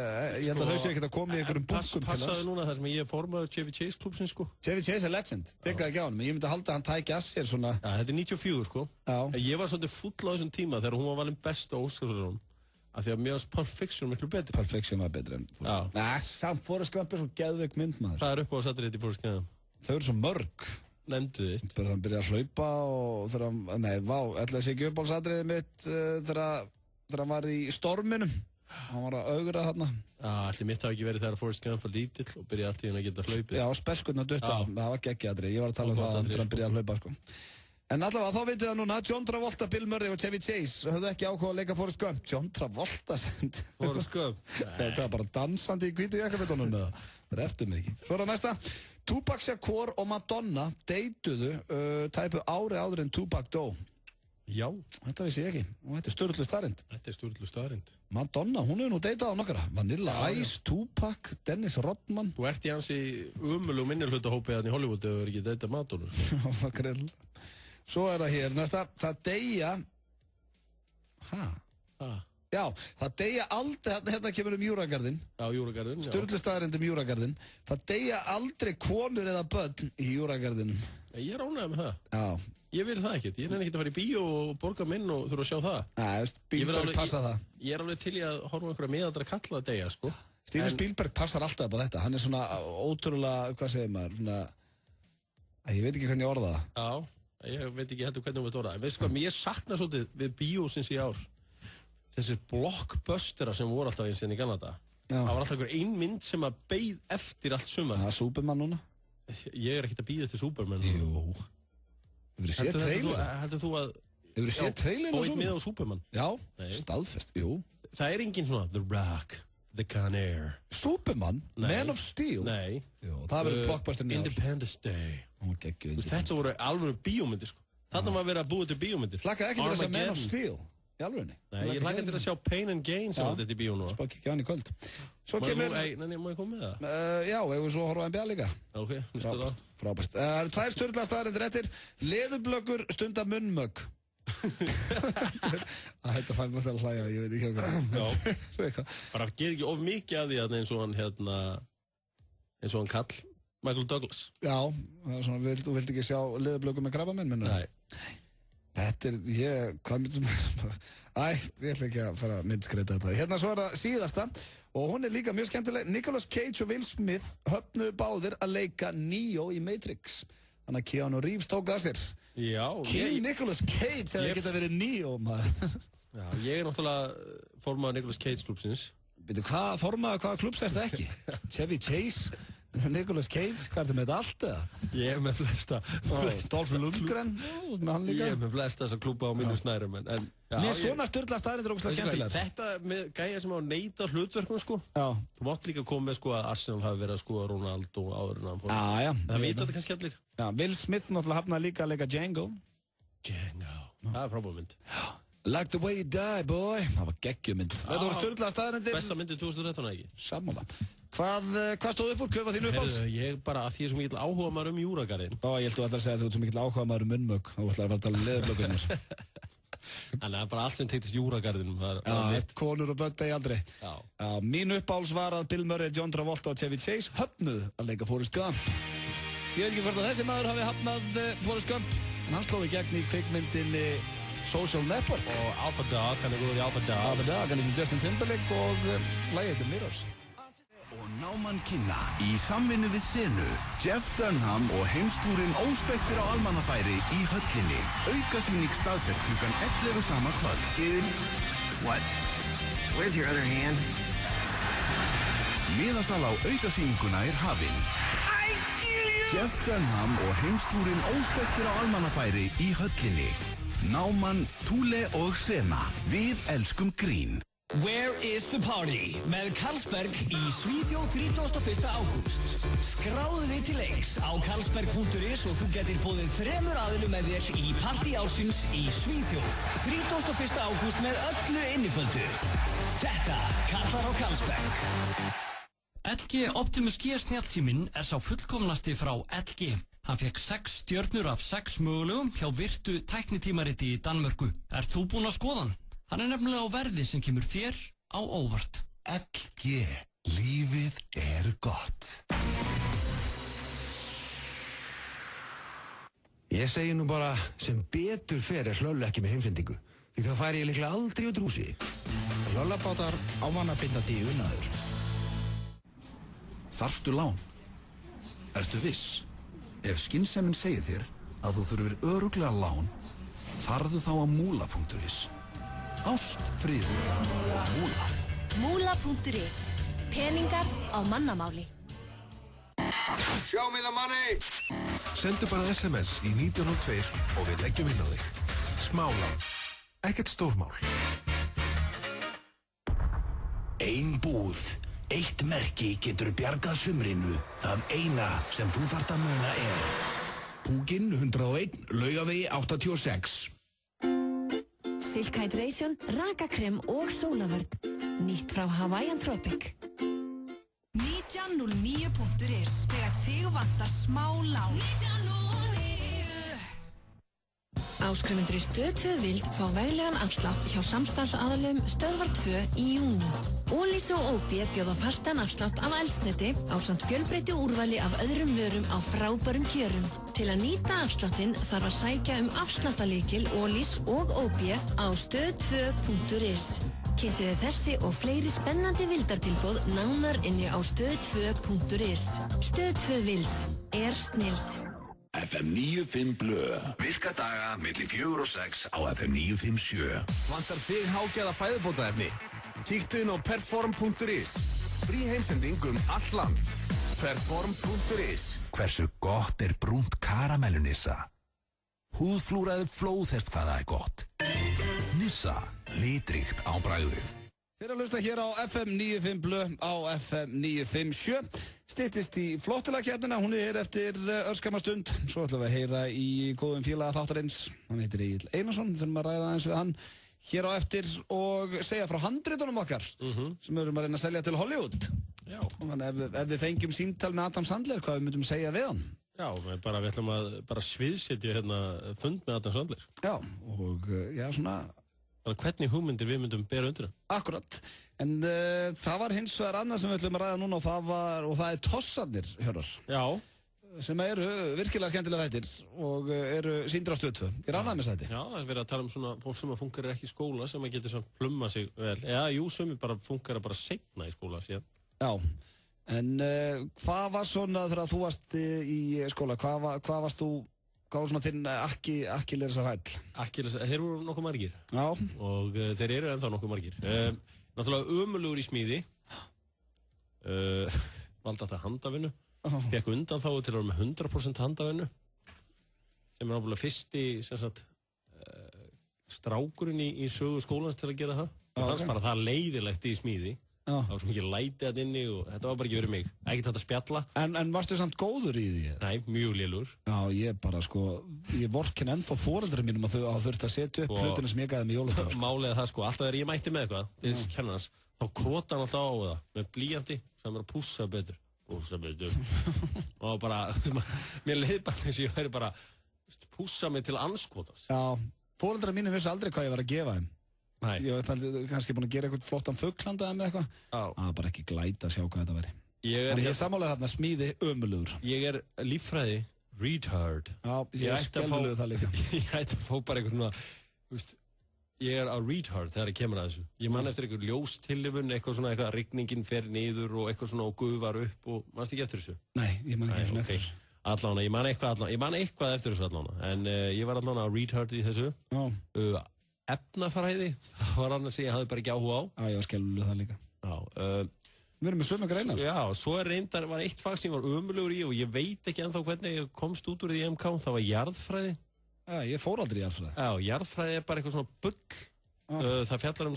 Speaker 1: held að þau séu ekkert að koma í einhverjum bunkum til hans.
Speaker 2: Passaðu núna þar sem ég formaður Chevy Chase klúbsins, sko.
Speaker 1: Chevy Chase er legend, tekkaði ekki á hann, men ég myndi að halda að hann tæki að sér svona...
Speaker 2: Já, þetta er 94, sko.
Speaker 1: Já.
Speaker 2: Ég var svolítið full á þessum tíma þegar hún var valin besta Óskarsverðlaun. Af því að mér varst Pulp Fiction miklu betri.
Speaker 1: Pulp Fiction var betri en Forrest Gump. Samt Forrest Gump er svo geðveik mynd, maður.
Speaker 2: Það er upp á sattirrétt í Forrest Gump.
Speaker 1: Þau eru svo mörg.
Speaker 2: nefndu þitt.
Speaker 1: Bara hann byrjaði að hlaupa og þegar hann, ætlaði sig ekki uppáhaldsatriðið mitt þegar hann var í storminum. Hann var að augra þarna.
Speaker 2: Allir mitt hafi ekki verið þegar Forrest Gump var lítill og byrjaði allt í henni að geta hlaupið.
Speaker 1: Já, spelskurna dutta, það var geggjaðri. Ég var að tala um það þegar hann byrjaði að hlaupa, sko. En allavega, þá vitið það núna, John Travolta, Bill Murray og Chevy Chase höfðu ekki áhuga að leika Forrest Gump. John Travolta,
Speaker 2: Forrest Gump?
Speaker 1: Það var bara dansandi í hvítu jakkavitunum með það. Það eftir mig ekki. Svo er það næsta. Tupac Shakur og Madonna deytuðu tæpu ári áður en Tupac dó.
Speaker 2: Já.
Speaker 1: Þetta vissi ég ekki. Og þetta er sturlu
Speaker 2: staðreynd.
Speaker 1: Madonna, hún hefur nú deytað á nokkra. Vanilla Ice, Tupac, Dennis Rodman.
Speaker 2: Þú ert í hansi umölu og minnilhlutahópi hérna í Hollywood ef þú er ekki deytað Madonna.
Speaker 1: Svo er það hér, næsta. Það deyja... Já, það deyja aldrei... Hérna kemur Júragarðinn.
Speaker 2: Já, Júragarðinn, já.
Speaker 1: Sturlu staðreynd Júragarðinn. Það deyja aldrei konur eða börn í Júragarðinum.
Speaker 2: Ég er ánægð með það.
Speaker 1: Já.
Speaker 2: Ég vil það ekkert, ég nenni ekkert að fara í bíó og borga minn og þurfa að sjá það.
Speaker 1: Nei, Spielberg passa það.
Speaker 2: Ég er alveg til í að horfa einhverja miðaldra kalla að deyja, sko.
Speaker 1: Steven Spielberg passar alltaf upp á þetta. Hann er svona ótrúlega, hvað segir maður, svona... Ég veit ekki hvernig ég orða það.
Speaker 2: Já, ég veit ekki heldur hvernig ég veit orða það. En veistu hvað, ég sakna svolítið við bíósins í ár. Þessir blockbustera sem voru alltaf eins og í gamla daga. Það var alltaf einhver ein mynd sem að beið eftir allt sumar.
Speaker 1: Það er Superman núna.
Speaker 2: Ég er ekkert að bíða eftir Superman.
Speaker 1: Jú. Hefur þið séð trailer?
Speaker 2: Heldur þú að...
Speaker 1: Hefur þið séð trailer
Speaker 2: og eitt með á Superman?
Speaker 1: Já, staðfest, jú.
Speaker 2: Það er engin svona The Rock, The Con Air.
Speaker 1: Superman? Man of Steel?
Speaker 2: Nei.
Speaker 1: Jú, það verður blockbuster nýjar.
Speaker 2: Independence Day. Þetta voru alveg bíómyndir, sko. Þarna var verið að búa til bíómyndir.
Speaker 1: Flakkaði ekki til að sjá Man of Steel? Í alvegni?
Speaker 2: Nei, ég hlakka til að sjá Pain and Gain sem þetta í bíó nú.
Speaker 1: Spá ekki hann í kvöld. Svo
Speaker 2: kemur... Nei, má ég koma með það?
Speaker 1: Já, ef við svo horfum NBA líka.
Speaker 2: Ok, hlustu það.
Speaker 1: Frábært. Það eru tvær sturla staðarindir eftir. Leðurblöggur stunda munnmögg. Þetta fæði mér til að hlæja, ég veit ekki hvað.
Speaker 2: Bara ger ekki of mikið af því eins og hann kall Michael Douglas.
Speaker 1: Já, það er svona, þú vilt ekki sjá leðurblöggur með krabbaminn, minna?
Speaker 2: Nei.
Speaker 1: Þetta er, hvað myndum... ég ætla ekki að fara að myndskreita þetta. Hérna svo er það síðasta og hún er líka mjög skemmtileg. Nicolas Cage og Will Smith höfnuðu báðir að leika Neo í Matrix. Þannig að Keanu Reeves tók það sér.
Speaker 2: Já.
Speaker 1: Nicolas Cage hefði geta verið Neo, maður.
Speaker 2: Já, ég er náttúrulega formaður Nicolas Cage klúbsins.
Speaker 1: Veitu, hvaða klúbs er þetta ekki? Chevy Chase? Nicolas Cage, hvað er þetta með þetta allt eða?
Speaker 2: Ég er með flesta
Speaker 1: Dolph Lundgren, með hann líka.
Speaker 2: Ég er með flesta þessar klúba á mínu snærum.
Speaker 1: Mér svona sturla staðarindir ógeðslega skemmtilegar.
Speaker 2: Þetta með gæja sem á að neyta hlutverkum, sko. Þú mátt líka koma með, sko, að Arsenal hafi verið að skoða Ronaldo áður en hann fór. Það vita þetta kannski allir.
Speaker 1: Will Smith náttúrulega hafnaði líka að leika Django.
Speaker 2: Það er frábær mynd.
Speaker 1: Like the way you die, boy. Það var geggjumynd. Þetta voru sturla staðarindir.
Speaker 2: Besta myndið 2013, ekki?
Speaker 1: Sammála. Hvað stóð upp úr? Hvað var þínu uppáhalds?
Speaker 2: Ég bara, að því ég er svo mikill áhuga maður Júragarðinn.
Speaker 1: Ég held þú ætlar að segja að þú ert svo mikill áhuga maður munnmögg. Þú ætlar að fara að tala leðurblöggunum.
Speaker 2: Þannig að það er bara allt sem teiktist Júragarðinum.
Speaker 1: Konur og börn degi aldrei. Mín uppáhalds var að Bill Murray, John Travolta og Chevy Chase höfnuðu að leika Forrest Gump. Ég veit ekki hvort að þessi maður hafi hafnað Forrest Gump, en hann sló í gegn í kvikmyndinni Social Network.
Speaker 2: Og Alpha Dog, hann er góður í Alpha Dog.
Speaker 1: Alpha Dog, hann er fyrir Justin Timberlake og lagið heitir Mirrors.
Speaker 4: Og náman kynna í samvinnu við Senu, Jeff Dunham og heimstúrin óspektir á almannafæri í höllinni. Aukasýning staðfest klukkan 11 sama kvöld.
Speaker 5: Dude, what? Where's your other hand?
Speaker 4: Miðasala á aukasýninguna er hafin. Jeff Dunham og heimstúrin óspektir á almannafæri í höllinni. Náman, Thule og Sena. Við elskum grín.
Speaker 3: Where is the party? Með Carlsberg í Svíþjóð 31. ágúst. Skráðu þig til leiks á carlsberg.is og þú getur boðið 3 aðilum með þér í partí ársins í Svíþjóð. 31. ágúst með öllu inniföldu. Þetta kallar á Carlsberg. LG Optimus G snjallsíminn er sá fullkomnasti frá LG. Hann fekk 6 stjörnur af 6 mögulegum hjá virtu tæknitímariti í Danmörku. Ert þú búinn að skoða hann? Hann er nefnilega á verði sem kemur þér á óvart.
Speaker 4: LG. Lífið er gott.
Speaker 17: Ég segi nú bara sem betur fer Hlöll ekki með heimsendingu. Því þá færi ég líklega aldrei út rúsi. Hlöllabátar ávanabindandi unaður.
Speaker 18: Þarftu lán? Ertu viss?
Speaker 4: Ef skynsemin segir þér að þú þurfir örugglega lán, farðu þá á Múla.is. Ást, friður og Múla.
Speaker 10: Múla.is. Peningar á mannamáli.
Speaker 18: Show me the money!
Speaker 19: Sendu bara SMS í 1902 og við leggjum inn á þig. Smálán. Ekkert stórmál.
Speaker 6: Ein búð, eitt merki getur bjargað sumrinu. Það eina sem þú þarft að muna
Speaker 14: Púkinn 101, Laugavegi 86.
Speaker 10: Silk Hydration, rakakrem og sólavörn. Nýtt frá Hawaiian Tropic.
Speaker 15: 1909.is. Þegar þig vantar smá lán. 1909.
Speaker 10: Áskrifundur í Stöð 2 Vild fá veglegan afslátt hjá samstarfsaðalum Stöðvar 2 í júní. Ólís og OB bjóða fastan afslátt af eldsneyti ásamt fjölbreyttu úrvali af öðrum vörum á frábærum kjörum. Til að nýta afsláttinn þarf að sækja afsláttalykil Ólís og OB á stöð2.is. Kynntu þið þessi og fleiri spennandi vildartilboð nánar inni á stöð2.is. Stöð 2 Vild snillt.
Speaker 6: FM 95 Blö. Virka daga milli 4 og 6 á FM 957.
Speaker 7: Vantar þig hágæða fæðubótaefni? Kíktu inn á perform.is. Frí heimsending allt land. Perform.is.
Speaker 6: Hversu gott brúnt karamellu Nissa? Húðflúraði flóðhest hvað það gott. Nissa, litríkt á bragðið.
Speaker 1: Þeir að hlusta hér á FM 95 Blö á FM 957. Styttist í flottulega-keppnina, hún eftir örskamma stund. Svo ætlum við að heyra í góðum félaga þáttarins. Hann heitir Egill Einarsson, við þurfum að ræða aðeins við hann hér á eftir og segja frá handritunum okkar sem við erum að reyna að selja til Hollywood.
Speaker 2: Já.
Speaker 1: Þannig ef við fengjum símtal með Adam Sandler, hvað við myndum segja við hann?
Speaker 2: Já, við ætlum að sviðsetja fund með Adam Sandler.
Speaker 1: Já, og svona...
Speaker 2: Hvernig hugmyndir við myndum bera undir það?
Speaker 1: Akkurat, en það var hins vegar annað sem við ætlum að ræða núna og það Tossarnir, Hjörvar.
Speaker 2: Já.
Speaker 1: Sem eru virkilega skemmtilega þættir og eru sýndir á Stöð 2. Ég er ánægður með þetta.
Speaker 2: Já, það verið að tala svona fólk sem funkar ekki í skóla sem getur svona plumma sig vel. Sumir funkar bara seinna í skóla síðan.
Speaker 1: Já, en hvað var svona þegar þú varst í skóla? Hvað varst þú... Hvað var svona þinn Akkillesarhæll?
Speaker 2: Þeir voru nokkuð margir.
Speaker 1: Já.
Speaker 2: Og þeir eru ennþá nokkuð margir. Náttúrulega ömurlegur í smíði. Valdi þetta handavinnu. Fekk undanþágu til að vera með 100% handavinnu. Sem náttúrulega fyrsti strákurinn í sögu skólans til að gera það. Það fannst bara það leiðilegt í smíði. Það var svo mikið lætið að inni og þetta var bara ekki verið mig. Ekkert þetta spjalla.
Speaker 1: En varstu samt góður í því?
Speaker 2: Nei, mjög lélur.
Speaker 1: Já, ég vorkenni ennþá foreldrum mínum að þau þurfti að setja upp hlutinu sem ég gæði með jólagjafir.
Speaker 2: Málið það alltaf þegar ég mætti með eitthvað, fyrir kennarans, þá krota hann alltaf á það með blýanti sem að pússa betur. Og bara, mér leið bara þess að ég væri bara pússa mig til anskotas.
Speaker 1: Já, foreldrum mínum vissi aldrei hvað ég var að gefa þeim. Ég veit kannski búin að gera eitthvað flottan fugglandaði með eitthvað. Það var bara ekki glæta að sjá hvað þetta væri. En ég sammálaði þarna smíði ömurlegur.
Speaker 2: Ég er líffræði retard.
Speaker 1: Já, ég skelluðu það líka.
Speaker 2: Ég ætti að fá bara eitthvað svona, ég er á retard þegar ég kemur að þessu. Ég man eftir eitthvað ljóstillifun, eitthvað rigningin fer niður og eitthvað svona og gufar upp og mannst ekki eftir þessu?
Speaker 1: Nei, ég man ekki eftir þessu.
Speaker 2: Allána, ég man eitthvað eftir þessu allána. En ég var allána retard í þessu. Efnafræði, það var annars sem ég hafði bara ekki áhuga á.
Speaker 1: Já, ég var skelluð það líka.
Speaker 2: Já.
Speaker 1: Við erum með sömu greinar.
Speaker 2: Já, svo var eitt fag sem ég var ömurlegur í og ég veit ekki ennþá hvernig ég komst út úr því MK, það var jarðfræði.
Speaker 1: Já, ég fór aldrei í jarðfræði.
Speaker 2: Já, jarðfræði bara eitthvað svona bull. Það fjallar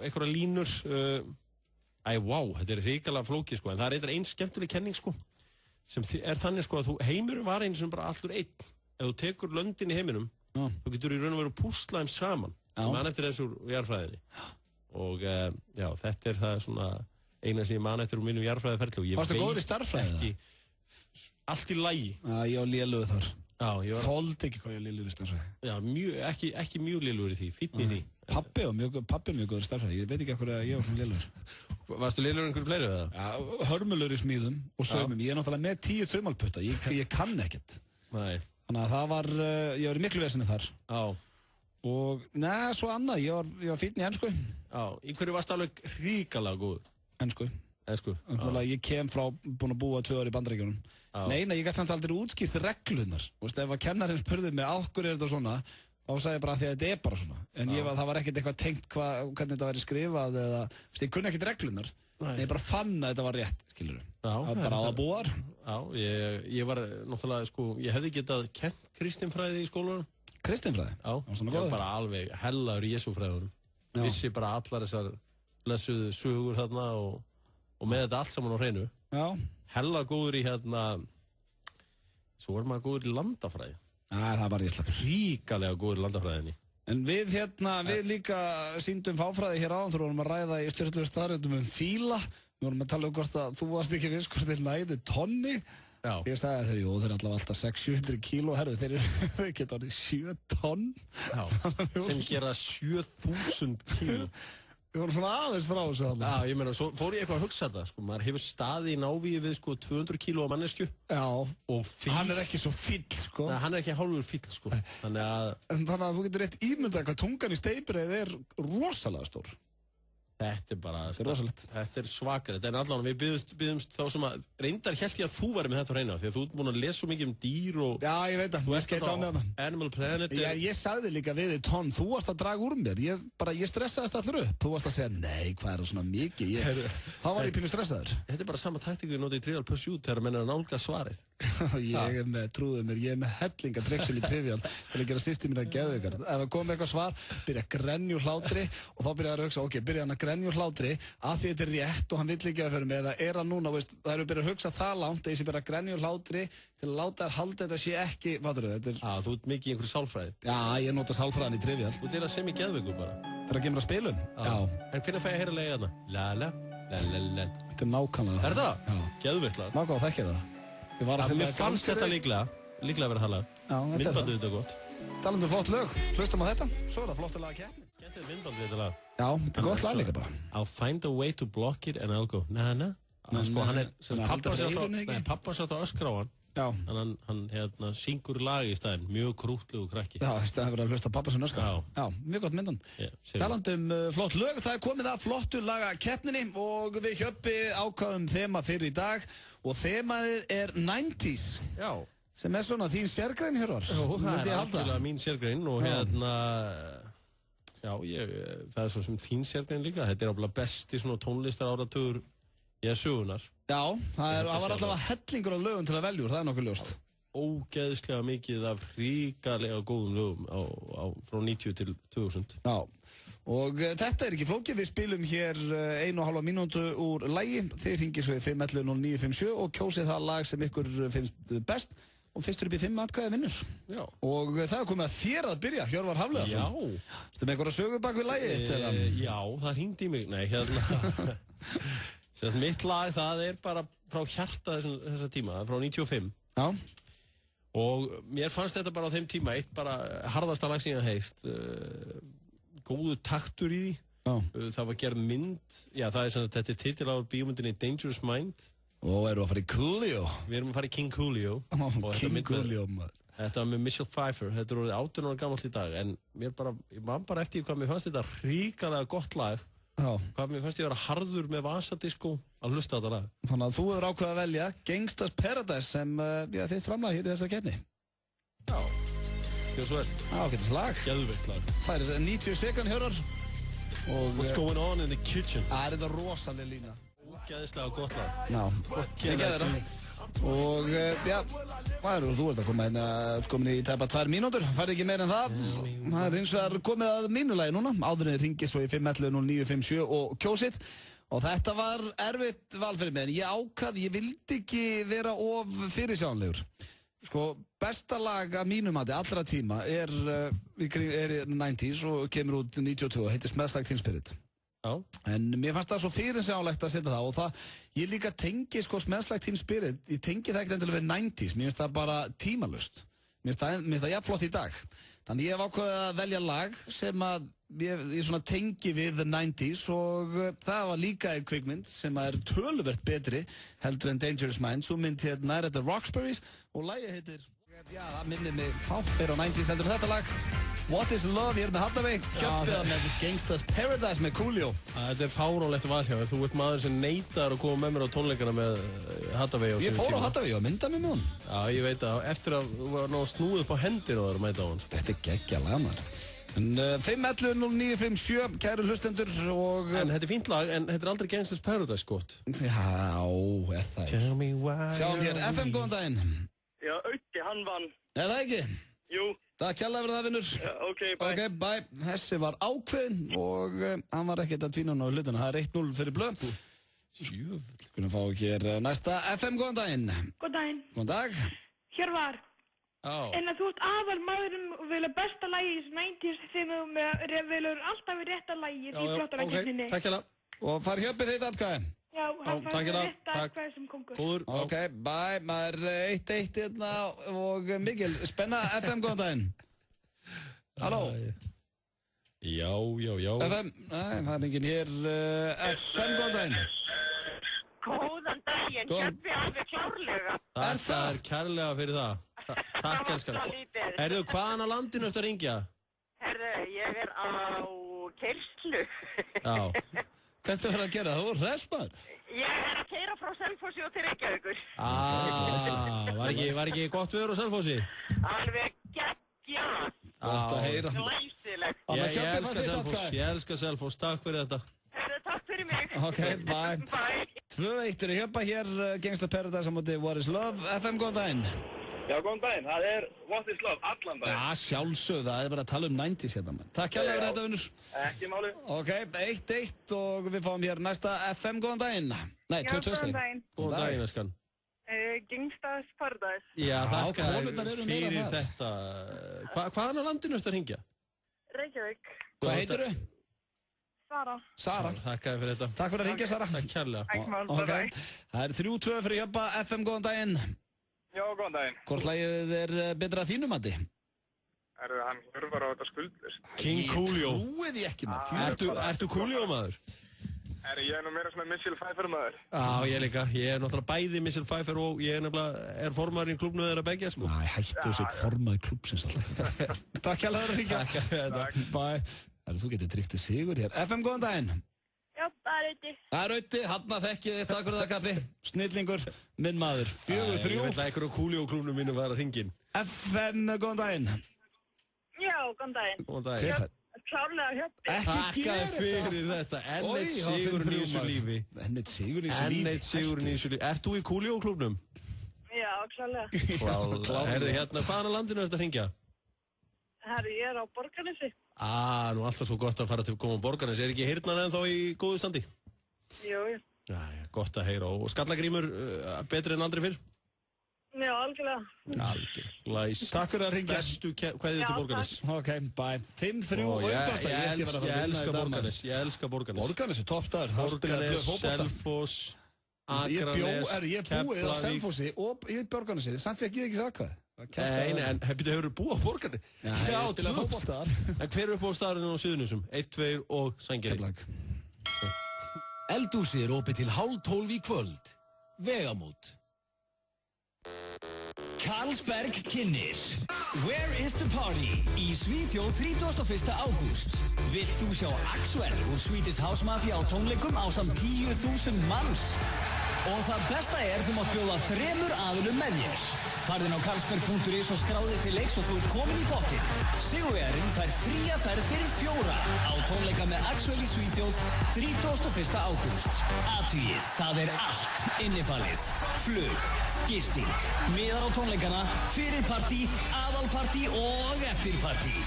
Speaker 2: eitthvað línur. Þetta hrikalega flókið en það er ein skemmtileg kenning sem þannig að heimurinn var einu sem bara allur einn. Ef þú tekur löndin í heiminum þú getur í raun og veru púsla þeim saman man eftir þessu jarðfræðinni og þetta það svona eina sem ég man eftir mínum jarðfræðiferli
Speaker 1: Varstu góður í starffræði?
Speaker 2: Allt í lagi
Speaker 1: ég var lélugur þar
Speaker 2: Þoldi
Speaker 1: ekki hvað ég var lélugur í starffræði
Speaker 2: Já, ekki mjög lélugur í því, fínn í því
Speaker 1: Pabbi er mjög góður í starffræði ég veit ekki hvað ég var svona lélugur
Speaker 2: Varstu lélugur einhverju fleiri við það?
Speaker 1: Já, hörmulegur í smíðum og saumum ég er náttúrulega með 10 þumalputta ég kann ekkert
Speaker 2: Nei
Speaker 1: Þannig að það var, ég var í miklu vesinni þar.
Speaker 2: Já.
Speaker 1: Og, svo annað, ég var fínn í ensku.
Speaker 2: Já, í hverju varst alveg hrikalega góð?
Speaker 1: Ensku.
Speaker 2: Ensku.
Speaker 1: Ég kem frá, búin að búa 2 ár í Bandaríkjunum. Nei, ég gæti samt aldrei útskýrt reglurnar. Ef að kennarinn spurði mig af hverju þetta svona, þá sagði ég bara því að þetta bara svona. En það var ekkert eitthvað tengt hvernig þetta væri skrifað eða, ég kunni ekkert reglurnar. Ég bara fann að þetta var rétt, skilurðu. Það var bara á að búa þar.
Speaker 2: Já, ég var náttúrulega, ég hefði getað kennt kristinfræði í skólanum.
Speaker 1: Kristinfræði?
Speaker 2: Já, ég var bara alveg hellaður í Jesúfræðunum. Vissi bara allar þessar blessuðu sögur þarna og með þetta allt saman á hreinu.
Speaker 1: Já.
Speaker 2: Hella góður í svo var maður góður í landafræði.
Speaker 1: Það var ég slappur.
Speaker 2: Ríkalega góður í landafræðinni.
Speaker 1: En við líka sýndum fáfræði hér áðan þegar við vorum að ræða í stjórnlega staðröndum fíla. Við vorum að tala hvort að þú varst ekki viss hvort þeir næðu tonni.
Speaker 2: Já.
Speaker 1: Ég sagði að þeir eru allavega alltaf 600-700 kíló. Herðu, þeir geta orðið 7 tonn.
Speaker 2: Já, sem gera 7000 kíló.
Speaker 1: Við vorum svona aðeins frá þessu þarna.
Speaker 2: Já, ég meina, svo fór ég eitthvað að hugsa þetta, maður hefur staðið í návíi við 200 kíló af mannesku.
Speaker 1: Já,
Speaker 2: og
Speaker 1: hann er ekki svo fíll,
Speaker 2: Nei, hann er ekki hálfur fíll, Þannig
Speaker 1: að þú getur rétt ímyndað hvað tungan í steypireyð er rosalega stór.
Speaker 2: Þetta er bara,
Speaker 1: rosalegt.
Speaker 2: Þetta er svakalegt, en allavega við byggðumst þá sem að reyndar hélt ég að þú væri með þetta á hreinu, því að þú ert búin að lesa svo mikið dýr og...
Speaker 1: Já, ég veit það, ég skeitt á með það.
Speaker 2: Animal Planet...
Speaker 1: Ég sagði líka við þig, Tonn, þú varst að draga úr mér, ég stressaðist allir upp, þú varst að segja, nei, hvað er það svona mikið, þá var ég pínu stressaður.
Speaker 2: Þetta er bara sama taktík við notið í Trivial Pursuit þegar menn er að nálga svarið.
Speaker 1: Trúðu mér, ég er með hellinga tricksin í Trivial til að gera systir mín að geðveikar. Ef það kom eitthvað svar, byrja að grenja úr hlátri og þá byrja að hugsa, ok, byrja hann að grenja úr hlátri að því þetta er rétt og hann vill ekki að fyrir mig eða er hann núna, það eru byrja að hugsa það langt að ég sé byrja að grenja úr hlátri til að láta þær halda þetta sé ekki, fattur þau?
Speaker 2: Þú ert mikið í einhverju sálfræði.
Speaker 1: Já, ég nota sálfræðin í Trivial.
Speaker 2: Þú ert sem í geðveikur bara.
Speaker 1: Það kemur að spilum. Já.
Speaker 2: En hvernig fæ ég að heyra leiði þarna? La.
Speaker 1: Þetta er nákvæmlega
Speaker 2: það. Er það? Já. Geðveikt lag.
Speaker 1: Nákvæmlega þekkir það.
Speaker 2: Mér fannst þetta líklega að vera halað. Myndbandu þetta gott.
Speaker 1: Talandi um flott lög, hlustum á þetta. Svo er það flott lag að keppni.
Speaker 2: Skemmtilegt myndbandu þetta lag.
Speaker 1: Já, þetta er gott lag líka bara.
Speaker 2: I'll find a way to block it and I'll go na. Sko, hann er, pappa satt að öskra á hann.
Speaker 1: Já.
Speaker 2: Hann syngur lag í staðinn, mjög krútlegu krakki.
Speaker 1: Já, þetta hefur verið að hlusta pappa sem öskra. Já, mjög gott myndan. Talandi um flott lög, það er komið að flottu laga keppninni og við Hjöppi ákváðum þema fyrir í dag og þemaðið er 90s.
Speaker 2: Já.
Speaker 1: Sem er svona þín sérgrein, Hjörvar.
Speaker 2: Jú, það er algjörlega mín sérgrein og það er svo sem þín sérgrein líka. Þetta er alveg besti svona tónlistar áratugur sögunar.
Speaker 1: Já, það var allavega hellingur af lögum til að velja úr, það er nokkuð ljóst.
Speaker 2: Ógeðslega mikið af ríkalega góðum lögum frá 90 til 2000.
Speaker 1: Já, og þetta er ekki flókið, við spilum hér 1,5 mínútu úr lagi, þið hringið svo í 511-0957 og kjósið það lag sem ykkur finnst best og fyrstur upp í 5 atkvæði vinnur.
Speaker 2: Já.
Speaker 1: Og það er komið að þér að byrja, Hjörvar Hafliðarsson.
Speaker 2: Já.
Speaker 1: Ertu með eitthvað sögu bak við lagið þitt?
Speaker 2: Já, það hringdi í mig, mitt lag, það er bara frá hjarta þessa tíma, frá 95.
Speaker 1: Já.
Speaker 2: Og mér fannst þetta bara á þeim tíma eitt bara harðasta lag sem ég heist. Góðu taktur í því. Já. Það var gerð mynd, þetta er titil á bíómyndinni Dangerous Mind.
Speaker 1: Og erum við að fara í Coolio?
Speaker 2: Við erum að fara í King Coolio.
Speaker 1: King Coolio, maður.
Speaker 2: Þetta var með Michelle Pfeiffer, þetta er orðið 18 ára gamalt í dag, en ég man bara eftir hvað mér fannst þetta ríkalega gott lag.
Speaker 1: Já.
Speaker 2: Hvað mér fannst ég að vera harður með vasadisko að hlusta á þetta lag.
Speaker 1: Þannig að þú hefur ákveðið að velja Gangsta's Paradise sem þitt framlag hér í þessari keppni.
Speaker 2: Já, gjör svo vel.
Speaker 1: Já, getur slag.
Speaker 2: Geðveikt lag.
Speaker 1: Það er 90 sekund, Hjörvar.
Speaker 2: What's going on in the kitchen?
Speaker 1: Það er þetta rosalega lína.
Speaker 2: Geðislega gott lag.
Speaker 1: Já, ég geði þetta. Og þú ert að koma hérna komin í tæpa 2 mínútur, færði ekki meir en það. Það er eins og komið að mínu lagi núna, áðurinn ringið svo í 511-0957 og kjósið. Og þetta var erfitt val fyrir mig, en ég vildi ekki vera of fyrirsjánlegur. Sko, besta lag af mínum mati allra tíma er 90s og kemur út 92 og heitir Smells Like Teen Spirit.
Speaker 2: Já.
Speaker 1: En mér fannst það svo fyrirsjánlegt að setja það og ég líka tengi Smells Like Teen Spirit, ég tengi það ekkert endilega við 90s, mér finnst það bara tímalust, mér finnst það jafnflott í dag. Þannig ég hef ákveðið að velja lag sem að ég svona tengi við the 90s og það var líka einn kvikmynd sem er töluvert betri heldur en Dangerous Mind, svo mynd hérna er þetta Roxbury's og lagið heitir Já, það minnir mig fátt meira á 90s heldur þetta lag. What is Love hér með Hathaway, Kjöppiða með Gangsta's Paradise með Coolio.
Speaker 2: Þetta er fáránlegt val hjá þér. Þú ert maður sem neitar að koma með mér á tónleikana með Hathaway á sínum tíma.
Speaker 1: Ég fór á Hathaway og mynda mig með hún.
Speaker 2: Já, ég veit að eftir að þú var náðu snúið upp á hendir og það er að mæta á hann.
Speaker 1: Þetta er geggja lag, maður. En 511-0957, kæru hlustendur og...
Speaker 2: En þetta er fínt lag, en þetta er aldrei Gangsta's Paradise gott.
Speaker 1: Já, það er.
Speaker 2: Tell me why.
Speaker 1: Sjáum hér, FM, góðan daginn.
Speaker 18: Já, Auki, hann vann.
Speaker 1: Er það ekki?
Speaker 18: Jú.
Speaker 1: Takk kærlega fyrir það, vinnur.
Speaker 18: Ok, bye.
Speaker 1: Ok, bye. Hessi var ákveðinn og hann var ekkert að tvína á hlutuna. Það er 1-0 fyrir Blöð. Sjöfull. Skulum fá hér næsta FM, góðan daginn.
Speaker 20: Góðan daginn.
Speaker 1: Góðan dag.
Speaker 20: Hér var. En að þú ert aðal maðurinn og vilja besta lagi í 90s þegar þú vilur alltaf í rétta lagi í flottarækjumni.
Speaker 2: Takk hérna.
Speaker 1: Og far hjöpið þitt atkvæði.
Speaker 20: Já, hann fær rétta atkvæði sem kongur.
Speaker 2: Góður.
Speaker 1: Ok, bye. Maður 1-1 hérna og Mikil, spenna FM, góðan daginn. Halló.
Speaker 2: Já.
Speaker 1: FM, nei, það er enginn hér. FM, góðan daginn.
Speaker 21: Góðan daginn, Kjöppi alveg klárlega.
Speaker 2: Það er kærlega fyrir það. Takk, elskar. Herðu, hvaðan á landinu eftir að ringja?
Speaker 21: Herðu, ég er á keyrslu.
Speaker 2: Já.
Speaker 1: Hvað þú verður að gera? Þú voru hresmar.
Speaker 21: Ég er að keyra frá Selfossi og til Reykjavíkur.
Speaker 2: Var ekki gott veður á Selfossi?
Speaker 21: Alveg geggjað.
Speaker 1: Gott að heyra.
Speaker 21: Glæsilegt.
Speaker 2: Ég elska Selfoss. Takk fyrir þetta.
Speaker 21: Herðu, takk fyrir mig.
Speaker 1: Ok, bye.
Speaker 21: Bye.
Speaker 1: 2-1 er Hjöppa hér, Gangsta's Paradise á móti What is Love. FM, góðan daginn.
Speaker 18: Já, góðan daginn. Það er What is Love, allan daginn.
Speaker 1: Já, sjálfsögðu, það er bara að tala 90s hérna, mann. Takk kærlega fyrir þetta, vinnur.
Speaker 18: Ekki máli.
Speaker 1: Ok, 1-1 og við fáum hér næsta FM, góðan daginn. Nei, 2-2.
Speaker 21: Góðan daginn.
Speaker 2: Góðan daginn, eskan.
Speaker 21: Gangsta's Paradise.
Speaker 2: Já, þakka fyrir þetta. Hvaðan á landinu ertu að hringja?
Speaker 21: Reykjavík.
Speaker 1: Hvað heitirðu?
Speaker 21: Sara.
Speaker 2: Þakka fyrir þetta.
Speaker 1: Takk fyrir að hringja, Sara.
Speaker 2: Takk kærlega.
Speaker 21: Ekki mál, bye.
Speaker 1: Það er 3-2 fyrir Hjöppa, FM, góðan daginn.
Speaker 18: Já, góðan daginn.
Speaker 1: Hvort lagið er betra að þínum, Matti?
Speaker 18: Hann hörfar á þetta skuldlust.
Speaker 2: King Coolio.
Speaker 1: Ég trúi því ekki, maður.
Speaker 2: Ertu Coolio, maður?
Speaker 18: Ég er nú meira svona Michelle Pfeiffer maður.
Speaker 2: Já, ég líka. Ég er náttúrulega bæði Michelle Pfeiffer og ég er formaður í klubnu þeirra begja, sko.
Speaker 1: Næ, hættu sér formaður klubsins alltaf. Takk hjá að ringja. Takk. Bye. Þú getur tryggtið sigur hér. FM, góðan daginn.
Speaker 20: Já, það er Rauti.
Speaker 1: Það er Rauti, hann að þekkið þitt, takk fyrir það, Kappi. Snillingur, minn maður. 4-3.
Speaker 2: Ég vil að einhverju Coolio-klubnum mínu var að hringin.
Speaker 1: FM, góðan daginn.
Speaker 20: Já, góðan daginn.
Speaker 2: Góðan daginn.
Speaker 20: Klárlega Hjöppi.
Speaker 2: Takkaði fyrir þetta. Enn eitt sigurinn í þessu lífi.
Speaker 1: Enn eitt sigurinn í þessu lífi.
Speaker 2: Ert þú í Coolio-klubnum?
Speaker 20: Já, klárlega.
Speaker 2: Herði, hérna, hvaðan á landinu ertu að hringja?
Speaker 20: Herri, ég er á Borgarnesi.
Speaker 2: Nú alltaf svo gott að fara til koma á Borgarnesi. Er ekki hirnan ennþá í góðu standi?
Speaker 20: Jú.
Speaker 2: Já, gott að heyra. Og skallagrímur betri en aldrei fyrr?
Speaker 20: Já, algjörlega.
Speaker 2: Læs.
Speaker 1: Takk fyrir að ringja.
Speaker 2: Bestu kveðið til Borgarnes.
Speaker 1: Ok, bye. 5-3 og auðvitað.
Speaker 2: Ég elska Borgarnes. Ég elska Borgarnes.
Speaker 1: Borgarnes er toppstæður.
Speaker 2: Borgarnes, Selfoss, Akranes,
Speaker 1: Ég búið á Selfossi og í Borgarnesi. Samt fekk ég ekki sakað.
Speaker 2: Nei, en hefur búið á Borgarnes?
Speaker 1: Já, til að fótboltaðar.
Speaker 2: En hver upp á staðurinn á Suðurnesjum? 1, 2 og Sængeri.
Speaker 6: Eldhúsið er opið til 11:30 í kvöld. Vegamót. Carlsberg kynnir Where is the party? Í Svíþjóð 31. ágúst. Vilt þú sjá Axwell úr Swedish House Mafia á tónleikum ásamt 10.000 manns? Og það besta er þú mátt bjóða 3 aðilum með þér. Farðin á carlsberg.is og skráði til leiks og þú ert komin í pottin. Sigurvegarinn fær fría ferð fyrir 4 á tónleika með Axwell í Svíþjóð 31. ágúst. Athugið, það er allt innifalið. Flug, gisting, miðar á tónleikana, fyrirpartí, aðalpartí og eftirpartí.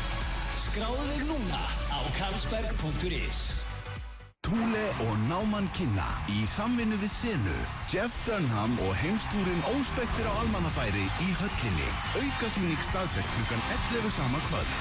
Speaker 6: Skráðu þig núna á carlsberg.is.
Speaker 4: Thule og Náman kynna í samvinnu við Senu, Jeff Dunham og heimstúrin óspektir á almannafæri í höllinni. Aukasýning staðfest klukkan 11 sama kvöld.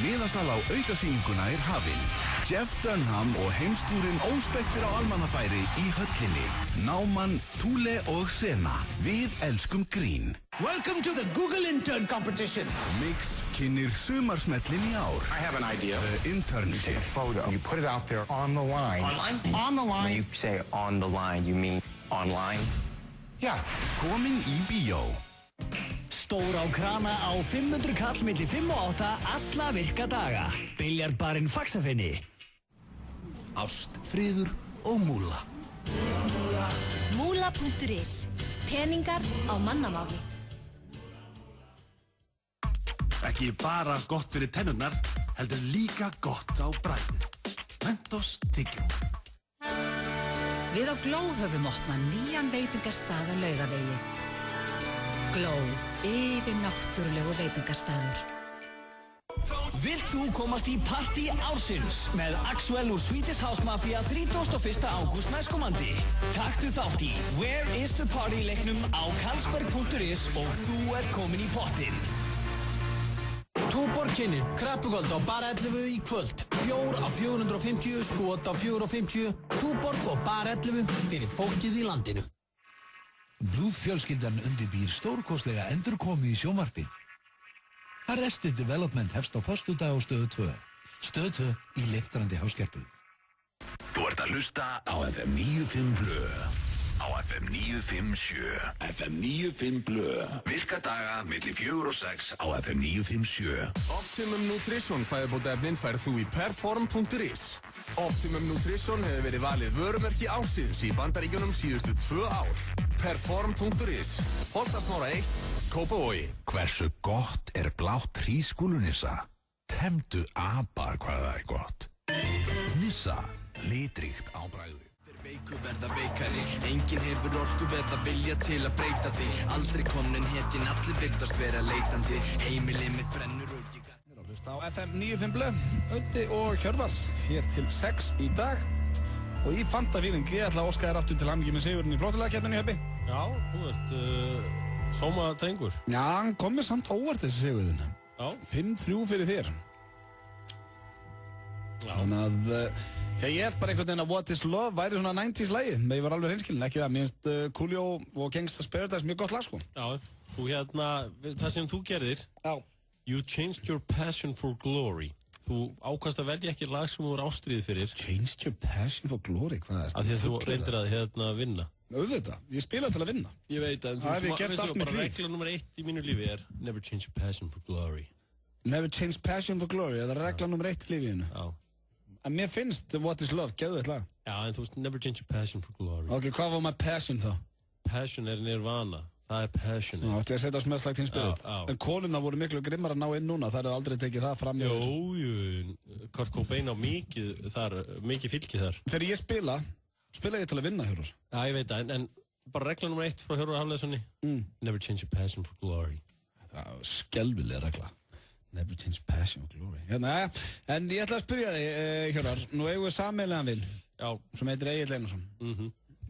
Speaker 4: Miðasal á aukasýninguna er hafinn. Jeff Dunham og heimstúrin óspektir á almannafæri í höllinni. Náman, Thule og Sena. Við elskum grín.
Speaker 22: Welcome to the Google Intern Competition.
Speaker 4: Mix kynnir sumarsmellin í ár.
Speaker 5: I have an idea.
Speaker 4: The Internship.
Speaker 5: You take a photo. You put it out there on the line. Online?
Speaker 22: On the line.
Speaker 5: When you say on the line, you mean online?
Speaker 22: Yeah.
Speaker 4: Komin í bíó.
Speaker 3: Stóra á krana á 500 kall milli 5 og 8 alla virka daga. Biljardbarinn Faxafinni.
Speaker 6: Ást, friður og múla.
Speaker 10: Múla.is. Peningar á mannamáli.
Speaker 8: Ekki bara gott fyrir tennurnar, heldur líka gott á bragðið. Mentos tyggjó.
Speaker 15: Við á Gló höfum opnað nýjan veitingastað á Laugavegi. Gló, yfir náttúrulegu veitingastaður.
Speaker 3: Vilt þú komast í partí ársins með Axwell úr Swedish House Mafia 31. ágúst næstkomandi? Taktu þátt í Where is the Party leiknum á Carlsberg.is og þú komin í pottinn.
Speaker 9: Túborg kynir krabbugöld á Bar 11 í kvöld. Bjór á 450, skot á 450. Túborg og Bar 11 fyrir fólkið í landinu.
Speaker 6: Bluth-fjölskyldan undirbýr stórkostlega endurkomu í sjónvarpi. Arrested Development hefst á föstudag á Stöð 2. Stöð 2 í leiftrandi háskerpu.
Speaker 4: Þú ert að hlusta á FM 95 Blö. Á FM 957. FM 95 Blö. Virka daga milli 4 og 6 á FM 957.
Speaker 7: Optimum Nutrition fæðubótaefnin færð þú í perform.is. Optimum Nutrition hefur verið valið vörumerki ársins í Bandaríkjunum síðustu 2 ár. Perform.is. Holtasmára 1, Kópavogi.
Speaker 4: Hversu gott blátt hrísskúlunissa? Temdu apa hvað það gott. Nissa, litríkt á bragði.
Speaker 23: Veiku verða veikari, enginn hefur orku eða vilja til að breyta því. Aldrei komin hetinn, allir virðast vera leitandi. Heimilið mitt brennur og ég
Speaker 1: að hlusta á FM 95 Blö, Öddi og Hjörvar hér til 6 í dag. Og í fantafílingi ætla að óska þér aftur til hamingju með sigurinn í flottulegakeppninni, Hjöppi.
Speaker 2: Já, þú ert sóma drengur.
Speaker 1: Já, hann kom mér samt óvart þessi sigurinn.
Speaker 2: Já.
Speaker 1: 5-3 fyrir þér. Já. Þannig að ég held bara einhvern veginn að What is Love væri svona 90's lagi, men ég var alveg hreinskilinn, ekki það. Mér finnst Coolio og Gangsta's Paradise mjög gott lag, sko.
Speaker 2: Já, þú það sem þú gerðir.
Speaker 1: Já.
Speaker 2: You changed your passion for glory. Þú ákvæmst að velja ekki lag sem þú er ástríðið fyrir.
Speaker 1: Changed your passion for glory, hvað er það?
Speaker 2: Af því að þú reyndir að vinna.
Speaker 1: Auðvitað, ég spilaði til að vinna.
Speaker 2: Ég veit að
Speaker 1: það hef ég gert allt mitt líf.
Speaker 2: Regla nummer 1 í mínu lífi never change your passion for glory.
Speaker 1: Never change passion for glory, það er regla nummer 1 í lífinu.
Speaker 2: Já.
Speaker 1: En mér finnst What is Love, geðu þetta lag.
Speaker 2: Já, en þú veist, never change your passion for glory.
Speaker 1: Ok, hvað var my passion þá?
Speaker 2: Passion Nirvana. Það passion.
Speaker 1: Já, ætti að setja smesslagt hins spirit. En konuna voru miklu grimmar að ná inn núna, það eru aldrei tekið það fram.
Speaker 2: Jú, Kurt Cobain á mikið fylgið þar.
Speaker 1: Þegar ég spila ég til að vinna, Hjörvar.
Speaker 2: Já, ég veit það, en bara regla nummer 1 frá Hjörvar Hafleðssoni. Never change your passion for glory.
Speaker 1: Það er skelvileg regla. Never change passion for glory. Hérna, en ég ætla að spyrja þig, Hjörvar, nú eigum við sameiginlegan vinn.
Speaker 2: Já.
Speaker 1: Sem heitir Egill Einarsson.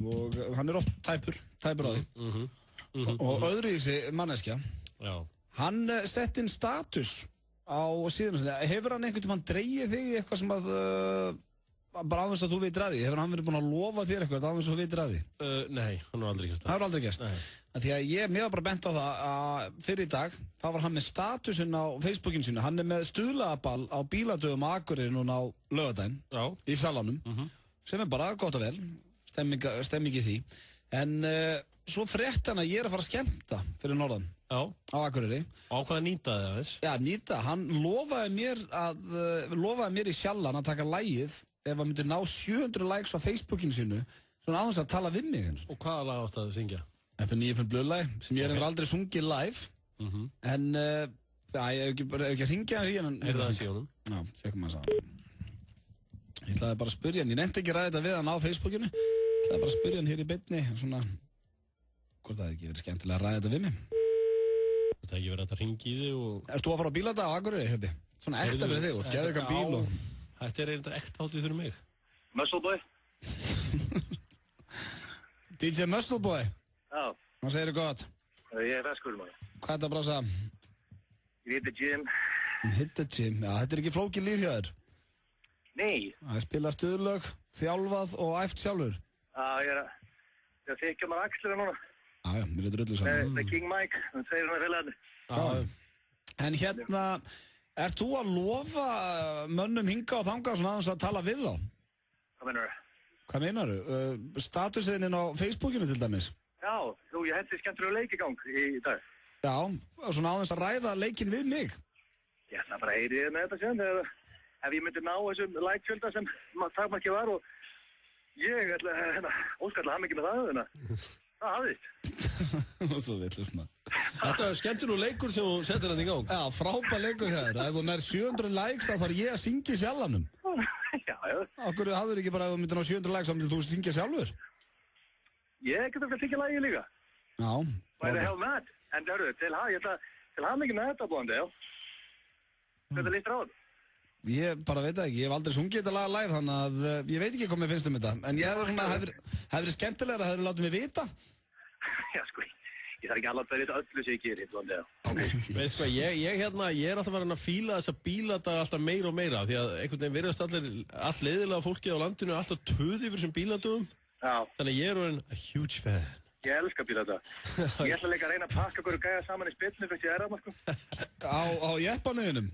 Speaker 1: Og hann er oft tæpur á því. Og öðru í sig manneskja.
Speaker 2: Já.
Speaker 1: Hann sett inn status á síðan sinni. Hefur hann einhvern tímann dregið þig í eitthvað sem að bara aðeins að þú veitir að því? Hefur hann verið búinn að lofa þér eitthvað aðeins að þú veitir að því?
Speaker 2: Nei, hann har aldrei gert það.
Speaker 1: Það hefur aldrei gert?
Speaker 2: Nei.
Speaker 1: Því að mér var bara bent á það að fyrir í dag þá var hann með statusinn á Facebookinu sínu. Hann er með stuðlaball á bíladögum á Akureyri núna á laugardaginn í Salánum, sem er bara gott og vel, stemming í því. En svo frétt hann að ég er að fara að skemmta fyrir norðan á Akureyri.
Speaker 2: Og ákvað að nýta það þess?
Speaker 1: Já, nýta. Hann lofaði mér í Sjallan að taka lagið ef hann myndi ná 700 likes á Facebookinu sínu, svona aðeins að tala við mig.
Speaker 2: Og hvaða lag átt að syngja?
Speaker 1: FM 95 Blöðlag, sem ég er aldrei sungið live. En ég hef ekki að ringja hans í hann.
Speaker 2: Heyrðu það í honum?
Speaker 1: Já, sekum maður sá. Ég ætlaði bara að spyrja hann, ég nefndi ekki að ræða þetta við hann á Facebookinu. Ég ætlaði bara að spyrja hann hér í beinni, svona, hvort það hefði ekki verið skemmtilega að ræða þetta við mig.
Speaker 2: Það hefði ekki verið að ringja í þig og...
Speaker 1: Erst þú að fara á bíladag á Akureyri, Hjöppi? Svona ekta fyrir þig, og geðu eitthvað bíl og...
Speaker 2: Þetta eitthvað ekta hátíð fyrir mig.
Speaker 18: Muscleboy.
Speaker 1: DJ Muscleboy?
Speaker 18: Já.
Speaker 1: Hvað segir þú gott?
Speaker 18: Ég er veskur, maður.
Speaker 1: Hvað er þetta að brasa?
Speaker 18: Ég hit the gym.
Speaker 1: Hit the gym, já, þetta er ekki flókið líf hjá þér?
Speaker 18: Nei.
Speaker 1: Það spila stuðlög, þjálfað og æft sjálfur?
Speaker 18: Já, ég er að þykja maður axlina núna.
Speaker 1: Já, mér er drullu saman.
Speaker 18: The King Mike, hann segir hann að félagarnir.
Speaker 1: Já. En hérna, ert þú að lofa mönnum hinga og þanga svona aðeins að tala við þá?
Speaker 18: Hvað meinar þau?
Speaker 1: Hvað meinar þau? Statusiðinn inn á Facebookinu til dæmis?
Speaker 18: Já, ég hætti skemmtilega leik í gang í dag.
Speaker 1: Já, og svona aðeins að ræða leikinn við mig.
Speaker 18: Ég ætla bara að heyri þið með þetta sem ef ég myndi ná þessum like-fjölda sem takmarkið var og ég ætla óskalla hann ekki með það það hafðist.
Speaker 1: Svo villur maður.
Speaker 2: Þetta var skemmtilegur leikur sem þú settir hann í gang.
Speaker 1: Já, frábær leikur hér. Ef þú nær 700 likes þá þarf ég að syngja í sjálfanum.
Speaker 18: Já.
Speaker 1: Okkur hafður ekki bara ef þú myndir ná 700 likes þá myndir þú syngja sjálfur?
Speaker 18: Ég get ekki að syngja lagið líka.
Speaker 1: Já.
Speaker 18: Why the hell not? En hörru, til hann ekki með þetta Blondale. Þetta lístur á þetta.
Speaker 1: Ég bara veit það ekki, ég hef aldrei sungið þetta lag live þannig að ég veit ekki hvað mér finnst þetta. En ég hefði verið skemmtilegra að hefði látið mig vita.
Speaker 18: Já sko, ég þarf ekki alveg að vita öllu sem ég gerir, Blondale.
Speaker 2: Veist hvað, ég er alltaf verið að fíla þessa bíladaga alltaf meira og meira því að einhvern veginn virðast all leiðilega fólkið á landinu alltaf töði yfir þessum bíladögum.
Speaker 18: Já.
Speaker 2: Þannig ég a huge fan.
Speaker 18: Ég elska bíladaga. Ég ætla líka að reyna að pakka okkur gæja saman í spilnu fyrst ég þarna, sko.
Speaker 1: Á jeppanuðinum?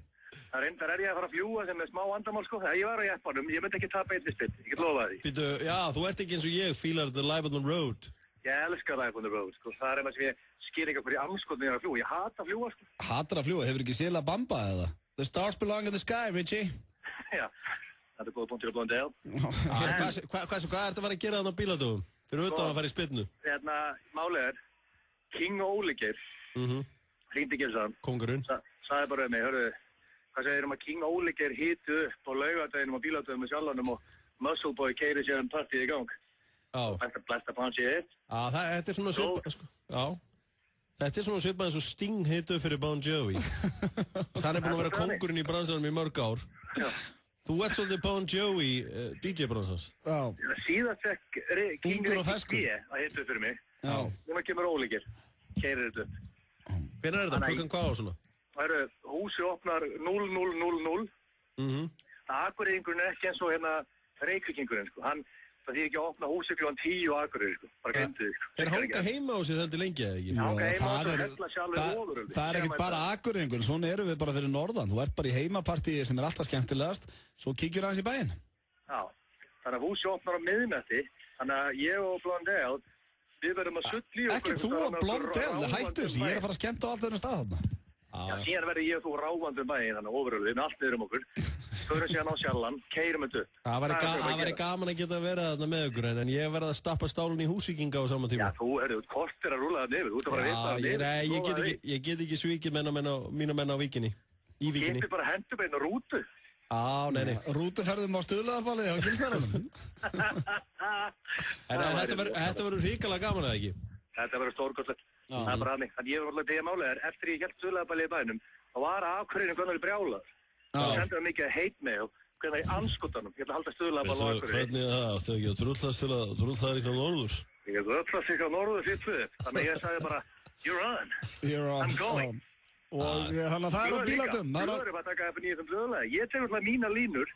Speaker 18: Það reyndar ég að fara að fljúga sem er smá vandamál, sko. Þegar ég var á jeppanum, ég myndi ekki tapa einnig spill. Ég get lofað því.
Speaker 2: Býtu, já, þú ert ekki eins og ég fílar the live on the road.
Speaker 18: Ég elska live on the road, sko. Það er sem ég skýr ekki okkur í amskotni að fljúga. Ég hata að fljúga, sko.
Speaker 1: Hatar að fljúga? Hefur ekki séð La Bamba eða? The stars belong in the sky, Richie.
Speaker 18: Já, þetta góða punktur á Blondale.
Speaker 2: Hvað er þetta að fara að gera þarna á bíladögum? Fyrir auðvitað að fara í spilnu?
Speaker 18: Málið er, King Óli Geir, hringdi Gilsan.
Speaker 2: Kóngurinn.
Speaker 18: Sagði bara mig, hörru, hvað segir að King Óli Geir hiti upp á laugardeginum og bíladögum með sjálfanum og Muscle Boy keiri sér partíð í gang.
Speaker 2: Já.
Speaker 18: Blesta punch í eitt.
Speaker 2: Já, þetta er svona svipað, sko. Já. Þetta er svona svipað eins og Sting hiti upp fyrir Bon Jovi. Hann búinn að vera kóngurinn í bransanum í mörg ár. Já. Þú ert svolítið Bon Jovi DJ-bransans.
Speaker 1: Já.
Speaker 18: Síðan fekk King Ricky B að hita upp fyrir mig.
Speaker 2: Já.
Speaker 18: Núna kemur Óli Geir, keirir þetta upp.
Speaker 2: Hvernig er þetta? Klukkan hvað á svona?
Speaker 18: Það eru, húsi opnar 00:00. Akureyringurinn er ekki eins og Reykvíkingurinn, sko. Það þýðir ekki að opna húsi klukkan 10 á Akureyri, sko. Bara glemdu því, sko.
Speaker 2: Þeir hanga heima á sér heldur lengi, eða ekki?
Speaker 18: Hanga heima á sér og hella sjálfur ofuröldi.
Speaker 1: Það er ekki bara Akureyringur, svona erum við bara fyrir norðan. Þú ert bara í heimapartíi sem er alltaf skemmtilegast, svo kíkjur aðeins í bæinn.
Speaker 18: Já, þannig að húsi opnar á miðnætti, þannig að ég og Blondale, við verðum að sulli okkur.
Speaker 1: Ekki þú og Blondale, hættu þessi, ég er að fara að skemmta á allt öðrum stað þarna.
Speaker 18: Já, síðan verður ég og þú ráfandi bæinn, þannig að ofuröldi, við allt niður okkur. Förum síðan á Sjallan, keyrum þetta upp.
Speaker 2: Það væri gaman að geta verið þarna með ykkur, en ég verði að stappa stálun í Húsvíkinga á sama tíma.
Speaker 18: Já, þú kortir að rúla það niður, þú ert að fara að vita það niður.
Speaker 2: Nei, ég get ekki svikið mína menn á Víkinni. Í Víkinni.
Speaker 18: Getur bara hendur beina rútu.
Speaker 2: Á, nei.
Speaker 1: Rútuferðum á Stuðlaðarfalli á Gilsarunum.
Speaker 2: Þetta verður hrikalega gaman, eða ekki?
Speaker 18: Þetta verður stórkostlegt. Það er bara hannig. Þannig ég var alltaf því að málega er, eftir ég held Stuðlaðarfalli í bænum, þá var Akureyri hvernig brjálaður. Það sendur það mikið hate mail, hvernig í anskotanum, ég ætla að halda Stuðlaðarfall á Akureyri.
Speaker 2: Hvernig er það? Það er ekki að drullast ykkur á norður?
Speaker 18: Ég get drullast ykkur á norður fyrir tvið. Þannig ég sagði bara, you're on. I'm going.
Speaker 1: Og þannig að það er á bíladum.
Speaker 18: Þú erum að taka upp nýjum blöðlega. Ég tegur alltaf mína línur,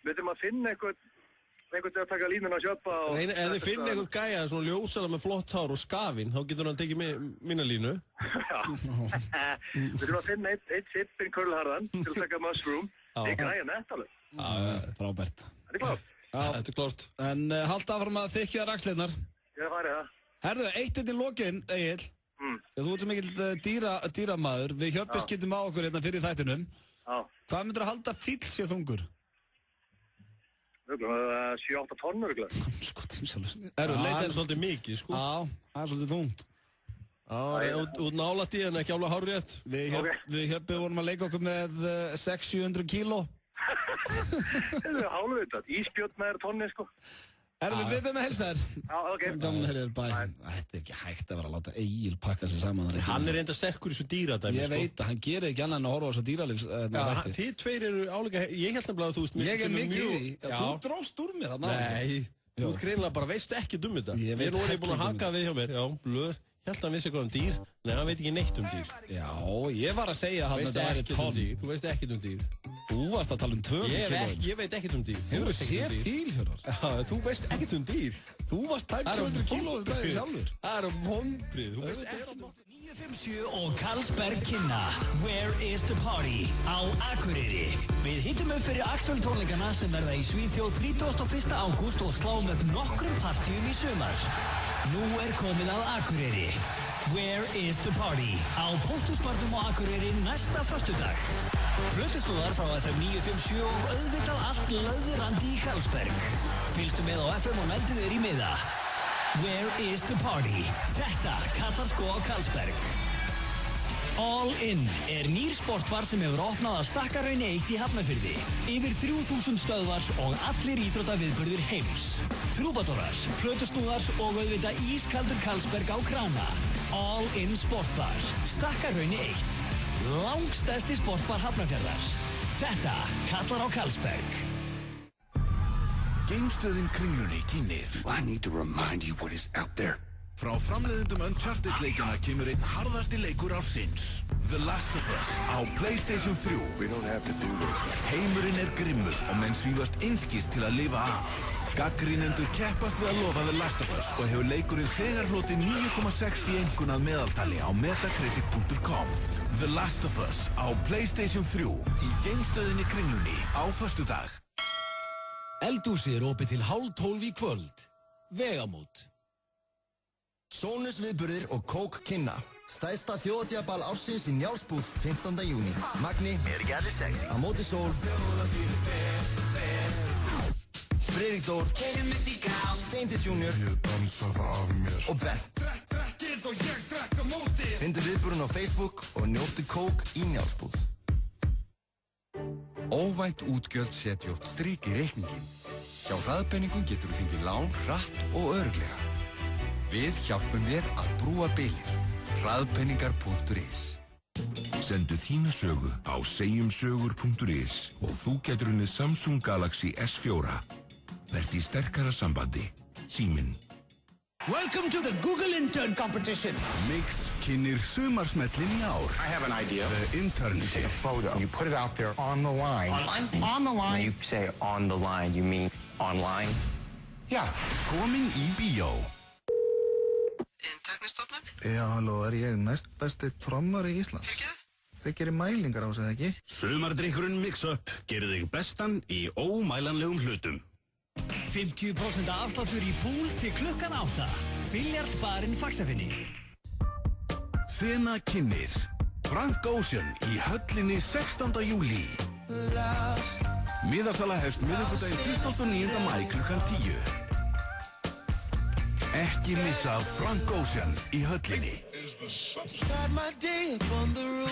Speaker 18: við þurfum að finna einhvern til að taka línuna að sjöpa.
Speaker 2: Ef þið finna einhvern gæja, svona ljósara með flott hár og skafinn, þá getur hann tekið mína línu.
Speaker 18: Já. Við þurfum að finna eitt sippin kurlharðan til að taka mushroom. Það er græja nettalug.
Speaker 1: Frábært.
Speaker 18: Þetta er klárt.
Speaker 2: Þetta er klárt.
Speaker 1: En halda áfram að þykja raksleirnar.
Speaker 18: Ég farið það.
Speaker 1: Herðu, eitt í lokin, Egill. Þegar þú ert svo mikill dýramaður, við Hjöppi skiptum á okkur hérna fyrir þættinum. Hvað myndir að halda fíll sé þungur?
Speaker 18: 7-8 tonnur, ekki?
Speaker 1: Sko, tímsalus.
Speaker 2: Það er svolítið mikið, sko.
Speaker 1: Já, það er svolítið þungt.
Speaker 2: Út nálætt í en ekki álega hárrétt.
Speaker 1: Við Hjöppi vorum að leika okkur með 600-700 kíló.
Speaker 18: Það er hálfvitað. Ísbjörn með tonni, sko.
Speaker 1: Erum við með helsaðir?
Speaker 18: Já, ok.
Speaker 1: Þetta er ekki hægt að vera að láta Egil pakka sig saman.
Speaker 2: Hann er enda sterkur í svo dýradæmi.
Speaker 1: Ég veit að hann gerir ekki annað en að horfa á svo dýralífs.
Speaker 2: Þið tveir eru álega, ég held nefnilega að þú veist.
Speaker 1: Ég er mikið í því. Þú dróst úr mig þarna.
Speaker 2: Nei, þú greinlega bara veist ekki þetta. Ég er nú búin að haka við hjá mér. Já, blöð. Ég held að hann vissi eitthvað dýr. Nei, hann veit ekki neitt dýr.
Speaker 1: Já, ég var að segja að þetta væri tonn.
Speaker 2: Þú veist ekkert dýr.
Speaker 1: Þú varst að tala 200 kíló.
Speaker 2: Ég veit ekkert dýr.
Speaker 1: Hefur þú séð fílhjórar?
Speaker 2: Já, þú veist ekkert dýr.
Speaker 1: Þú varst tæp 200 kíló um daginn sjálfur.
Speaker 2: Það eru vonbrið. Þú veist ekkert
Speaker 3: 957 og Carlsberg kynna Where is the party á Akureyri. Við hittum upp fyrir Axel tónleikana sem verða í Svíþjóð 31. ágúst og sláum upp nokkrum partíum í sumar. Nú er komið að Akureyri. Where is the party? Á Pósthúsbarnum á Akureyri næsta föstudag. Plötusnúðar frá FM 957 og auðvitað allt löðurandi í Karlsberg. Fylgstu með á FM og nældu þér í miða. Where is the party? Þetta kallar sko á Karlsberg. All In nýr sportbar sem hefur opnað að Stakkarhrauni 1 í Hafnarfirði. Yfir 3000 stöðvar og allir íþróttaviðburðir heims. Trúbadorar, plötusnúðar og auðvitað ískaldur Karlsberg á krana. All In sportbar, Stakkarhrauni 1. Langstærsti sportbar Hafnarfjarðar. Þetta kallar á Karlsberg.
Speaker 4: Geimstöðin Kringlunni kynir.
Speaker 11: I need to remind you what is out there.
Speaker 4: Frá framleiðendum Uncharted-leikjana kemur einn harðasti leikur ársins. The Last of Us á PlayStation 3.
Speaker 11: We don't have to do this.
Speaker 4: Heimurinn grimmur og menn svífast einskis til að lifa af. Gagnrýnendur keppast við að lofa The Last of Us og hefur leikurinn þegar hlotið 9,6 í einkunn að meðaltali á metacritic.com. The Last of Us á PlayStation 3 í geimstöðinni Kringlunni á föstudag.
Speaker 9: Eldhúsið opið til 11:30 í kvöld. Vegamót.
Speaker 12: Sónus viðburðir og kók kynna. Stærsta þjóðatíðaball ársins í Njálsbúð 15. júní. Magni, ekki allir sexy. Á móti sól. Friðrik Dór. Steindi Junior. Ég dansaði af mér. Og Bent. Drekkið og ég drekka móti. Findu viðburðin á Facebook og njóttu kók í Njálsbúð.
Speaker 13: Óvænt útgjöld setja oft strik í reikningin. Hjá Hraðpenningum getur þú fengið lán hratt og örugglega. Við hjálpum þér að brúa bilið. Hraðpenningar.is.
Speaker 4: Sendu þína sögu á segjumsögur.is og þú getur unnið Samsung Galaxy S4. Verð í sterkara sambandi. Síminn.
Speaker 22: Welcome to the Google Intern Competition.
Speaker 4: Mix kynir sumarsmellin í ár.
Speaker 5: I have an idea.
Speaker 4: The Internship.
Speaker 5: You take a photo. You put it out there on the line. Online? On the line. When you say on the line, you mean online? Yeah.
Speaker 4: Komin í bíó.
Speaker 24: Já, halló, ég næst besti trommari í Íslands? Þið gerir mælingar á þessu, eða ekki?
Speaker 8: Sumardrykkurinn Mix-Up gerir þig bestan í ómælanlegum hlutum.
Speaker 3: 50% afsláttur í púl til klukkan 8. Biljardbarinn Faxafinni.
Speaker 4: Sena kynir. Frank Ocean í höllinni 16. júlí. Miðasala hefst miðvikudaginn 29. maí klukkan 10. Ekki missa Frank Ocean í höllinni.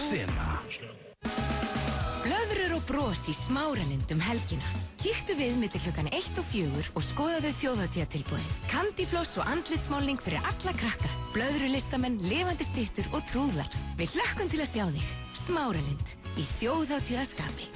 Speaker 4: Sena.
Speaker 10: Blöðrur og bros í Smáralind helgina. Kíktu við milli klukkan 1 og 4 og skoðaðu þjóðhátíðatilboðin. Candyfloss og andlitsmálning fyrir alla krakka. Blöðrulistamenn, lifandi styttur og trúðar. Við hlökkum til að sjá þig. Smáralind í þjóðhátíðaskapi.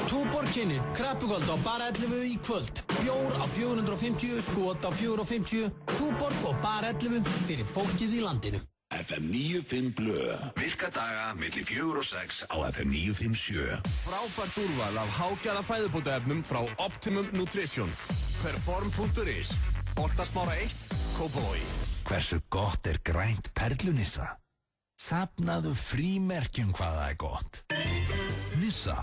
Speaker 9: Túborg kynir krabbugöld á bara 11 í kvöld. Bjór á 450, skot á 450. Túborg og bara 11 fyrir fólkið í landinu.
Speaker 4: FM 95 blöð. Virka daga milli 4 og 6 á FM 957.
Speaker 7: Frábært úrval af hágæða fæðubótaefnum frá Optimum Nutrition. Perform.is. Holtasmára 1, Kópavogi.
Speaker 4: Hversu gott grænt perlunissa? Safnaðu frímerkjum hvað það gott. Nissa,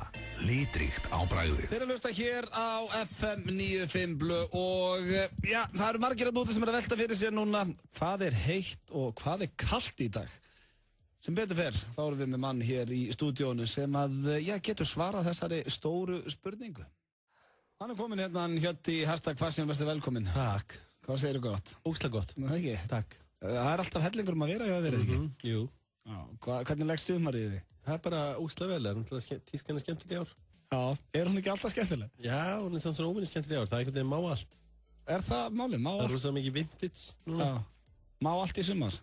Speaker 4: litríkt á bragðið.
Speaker 1: Þeir eru að hlusta hér á FM 95 blöð og já, það eru margir að núti sem eru að velta fyrir sér núna hvað heitt og hvað kalt í dag. Sem betur fer, þá erum við með mann hér í stúdíónu sem að, já, getur svarað þessari stóru spurningu. Hann komin hérna, hann Hjötti í hashtag Fashion, verður velkomin.
Speaker 2: Takk.
Speaker 1: Hvað segir þú gott?
Speaker 2: Ógeðslega gott.
Speaker 1: Það ekki?
Speaker 2: Takk.
Speaker 1: Það alltaf hellingur að vera hjá þér, ekki?
Speaker 2: Jú.
Speaker 1: Já, hvernig leggst sumarið þið?
Speaker 2: Það bara ógeðslega vel, tískan skemmtileg í ár.
Speaker 1: Já, hún ekki alltaf skemmtileg?
Speaker 2: Já, hún samt svona óvinni skemmtileg í ár, það einhvern veginn má allt.
Speaker 1: Það málið, má allt?
Speaker 2: Það rosa mikið vintage núna.
Speaker 1: Já, má allt í sumar?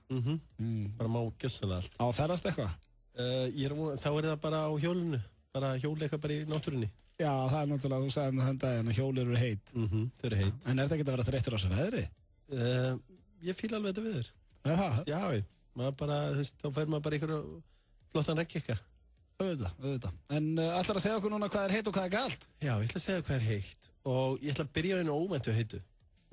Speaker 2: Bara má gjössalega allt.
Speaker 1: Á að ferðast eitthvað?
Speaker 2: Þá það bara á hjólinu, bara hjóli eitthvað bara í náttúrunni.
Speaker 1: Já, það náttúrulega, þú sagði með þann daginn að hjóli eru heit.
Speaker 2: Þau eru heit.
Speaker 1: En þetta ekki að vera þreyttur á þessu veðri?
Speaker 2: Ég fíla alveg þetta veður.
Speaker 1: Það?
Speaker 2: Já, maður bara, þá fær maður bara einhverju flottan regnjakka.
Speaker 1: Auðvitað. En ætlar að segja okkur núna hvað heitt og hvað kalt?
Speaker 2: Já, ég ætla að segja hvað heitt. Og ég ætla að byrja á einu óvæntu heitu.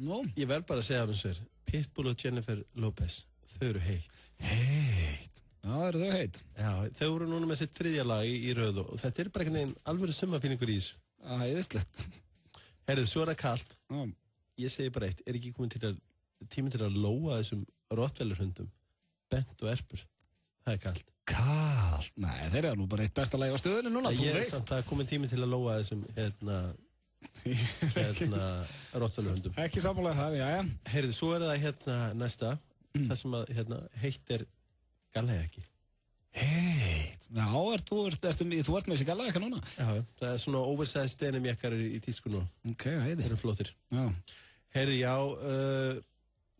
Speaker 1: Nú?
Speaker 2: Ég verð bara að segja það sér. Pitbull og Jennifer Lopez, þau eru heitt.
Speaker 1: Heitt? Já, eru þau heitt?
Speaker 2: Já, þau eru núna með sitt 3. lag í röð og þetta bara einhvern veginn alvöru sumarfílingur í þessu.
Speaker 1: Æðislegt.
Speaker 2: Herðu, svo það kalt.
Speaker 1: Já.
Speaker 2: Ég segi bara eitt, ekki komin til að tíminn til að lóa þessum rottweilerhundum, Bent og Erpur. Það kalt.
Speaker 1: Kalt? Nei, þeir eru nú bara eitt besta lagi á stöðunni núna, þú veist.
Speaker 2: Samt, það er komin tíminn til að lóa þessum, rottweilerhundum.
Speaker 1: Ekki sammála þar, já.
Speaker 2: Heyrðu, svo það næsta, það sem að, heitt gallajakki.
Speaker 1: Heitt? Já, þú ert með þessi gallajakka núna?
Speaker 2: Já, það er svona oversized denimjakkar í tísku nú.
Speaker 1: Ok, heiði.
Speaker 2: Þeir eru flottir.
Speaker 1: Já.
Speaker 2: Heyrðu, já,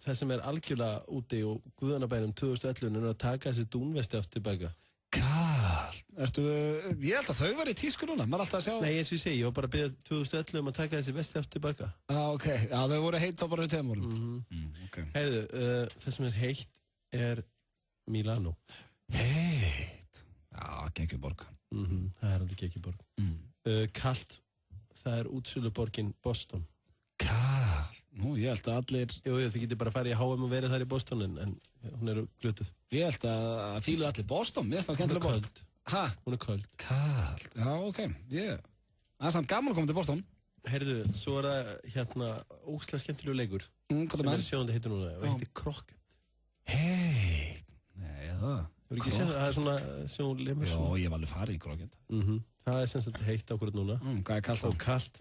Speaker 2: það sem er algjörlega úti og Guðanabænum 2011 að taka þessi dúnvesti átt tilbaka.
Speaker 1: Kall, ég held að þau var í tísku núna, maður alltaf að sjá...
Speaker 2: Nei, eins og ég segi, ég var bara að byrja 2011 að taka þessi vesti átt tilbaka.
Speaker 1: Ok, já, þau voru heitt á bara við tveimur.
Speaker 2: Okay. Heyrðu, það sem er heitt er Milano.
Speaker 1: Heitt? Já, Gekkjuborg.
Speaker 2: Það er alveg Gekkjuborg. Kalt, það er útsöluborgin Boston.
Speaker 1: Kall, nú ég held að allir...
Speaker 2: Jú, þið getur bara að fara í H&M og verið þar í Boston en hún er glutuð.
Speaker 1: Ég held að fílu allir Boston, mér finnst það skemmtilega borg. Hæ?
Speaker 2: Hún er köld.
Speaker 1: Kallt, já, ok, það er samt gaman að koma til Boston.
Speaker 2: Heyrðu, svo það ógeðslega skemmtilegu leikur sem er sjóðandi heitur núna og heitir Crockett.
Speaker 1: Hei, nei, það.
Speaker 2: Þú hefur ekki séð það, er svona sem hún lemur svona.
Speaker 1: Já, ég hef alveg farið í Crockett.
Speaker 2: Það er sem sagt heitt ákvörð núna.
Speaker 1: Hvað er kallt þá?
Speaker 2: Og kallt,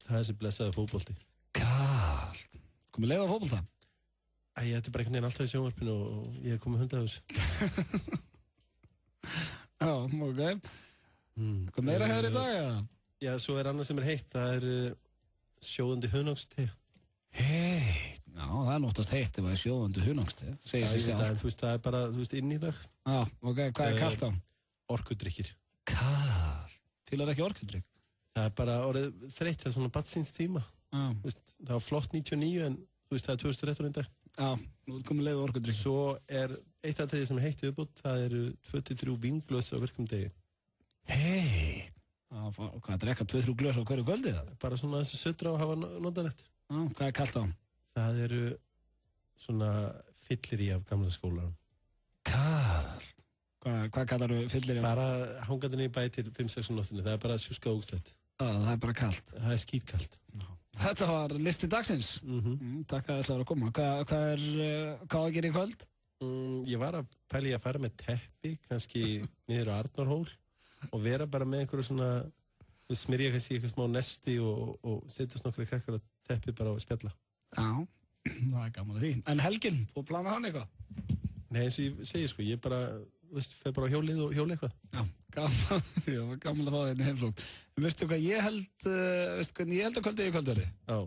Speaker 2: það er þessi blessaði fótbolti.
Speaker 1: Kallt. Komið leið á fótbolta?
Speaker 2: Þetta er bara einhvern veginn alltaf í sjónvarpinu og ég hef komið 100 af þessu.
Speaker 1: Já, ok. Hvað meira hefur í dag, eða?
Speaker 2: Já, svo er annað sem er heitt, það er sjóðandi hunangste.
Speaker 1: Heitt? Já, það er náttúrulega heitt ef það er sjóðandi hunangste. Segir sér sjálf.
Speaker 2: Þú veist, það er bara, inn í dag.
Speaker 1: Já, ok, hvað er kallt þá?
Speaker 2: Orkudrykkir.
Speaker 1: Kallt? Fílar ekki orkudrykk?
Speaker 2: Það er bara orðið þreytt, það er svona badsins tíma. Það var flott 99 en þú veist, það er 2013 í dag.
Speaker 1: Já, nú er komið leið á orkudrykk.
Speaker 2: Svo er eitt af þeirri sem er heitt viðbútt, það eru 23 vínglöss á virkum degi.
Speaker 1: Heitt? Hvað, drekka 2-3 glöss á hverju kvöldi það?
Speaker 2: Bara svona þessi södra á að hafa notalegt.
Speaker 1: Já, hvað er kallt þá?
Speaker 2: Það eru svona fyllir í af gamla skólarum.
Speaker 1: Kallt? Hvað kallar þú fyllir í af?
Speaker 2: Bara hangandinn í bæ til 5-6 nóttinni, það er bara sjúska ógslegt.
Speaker 1: Það er bara kallt?
Speaker 2: Það er skítkallt.
Speaker 1: Þetta var listi dagsins. Takk að það var að koma. Hvað að gera í kvöld?
Speaker 2: Ég var að pæli að fara með teppi, kannski niður á Arnarhól og vera bara með einhverju svona, smyrja kannski eitthvað smá nesti og setjast nokkru krakkar á teppi bara og spjalla.
Speaker 1: Já, það er gaman að því. En helgin, og plana hann eitthvað?
Speaker 2: Nei, eins og ég segi sko, ég bara, fer bara á hjólið og hjóla eitthvað.
Speaker 1: Já, gaman að fá þérni heimsókn. Veistu hvað ég held, ég held að kvöldið í kvöldverði?
Speaker 2: Já.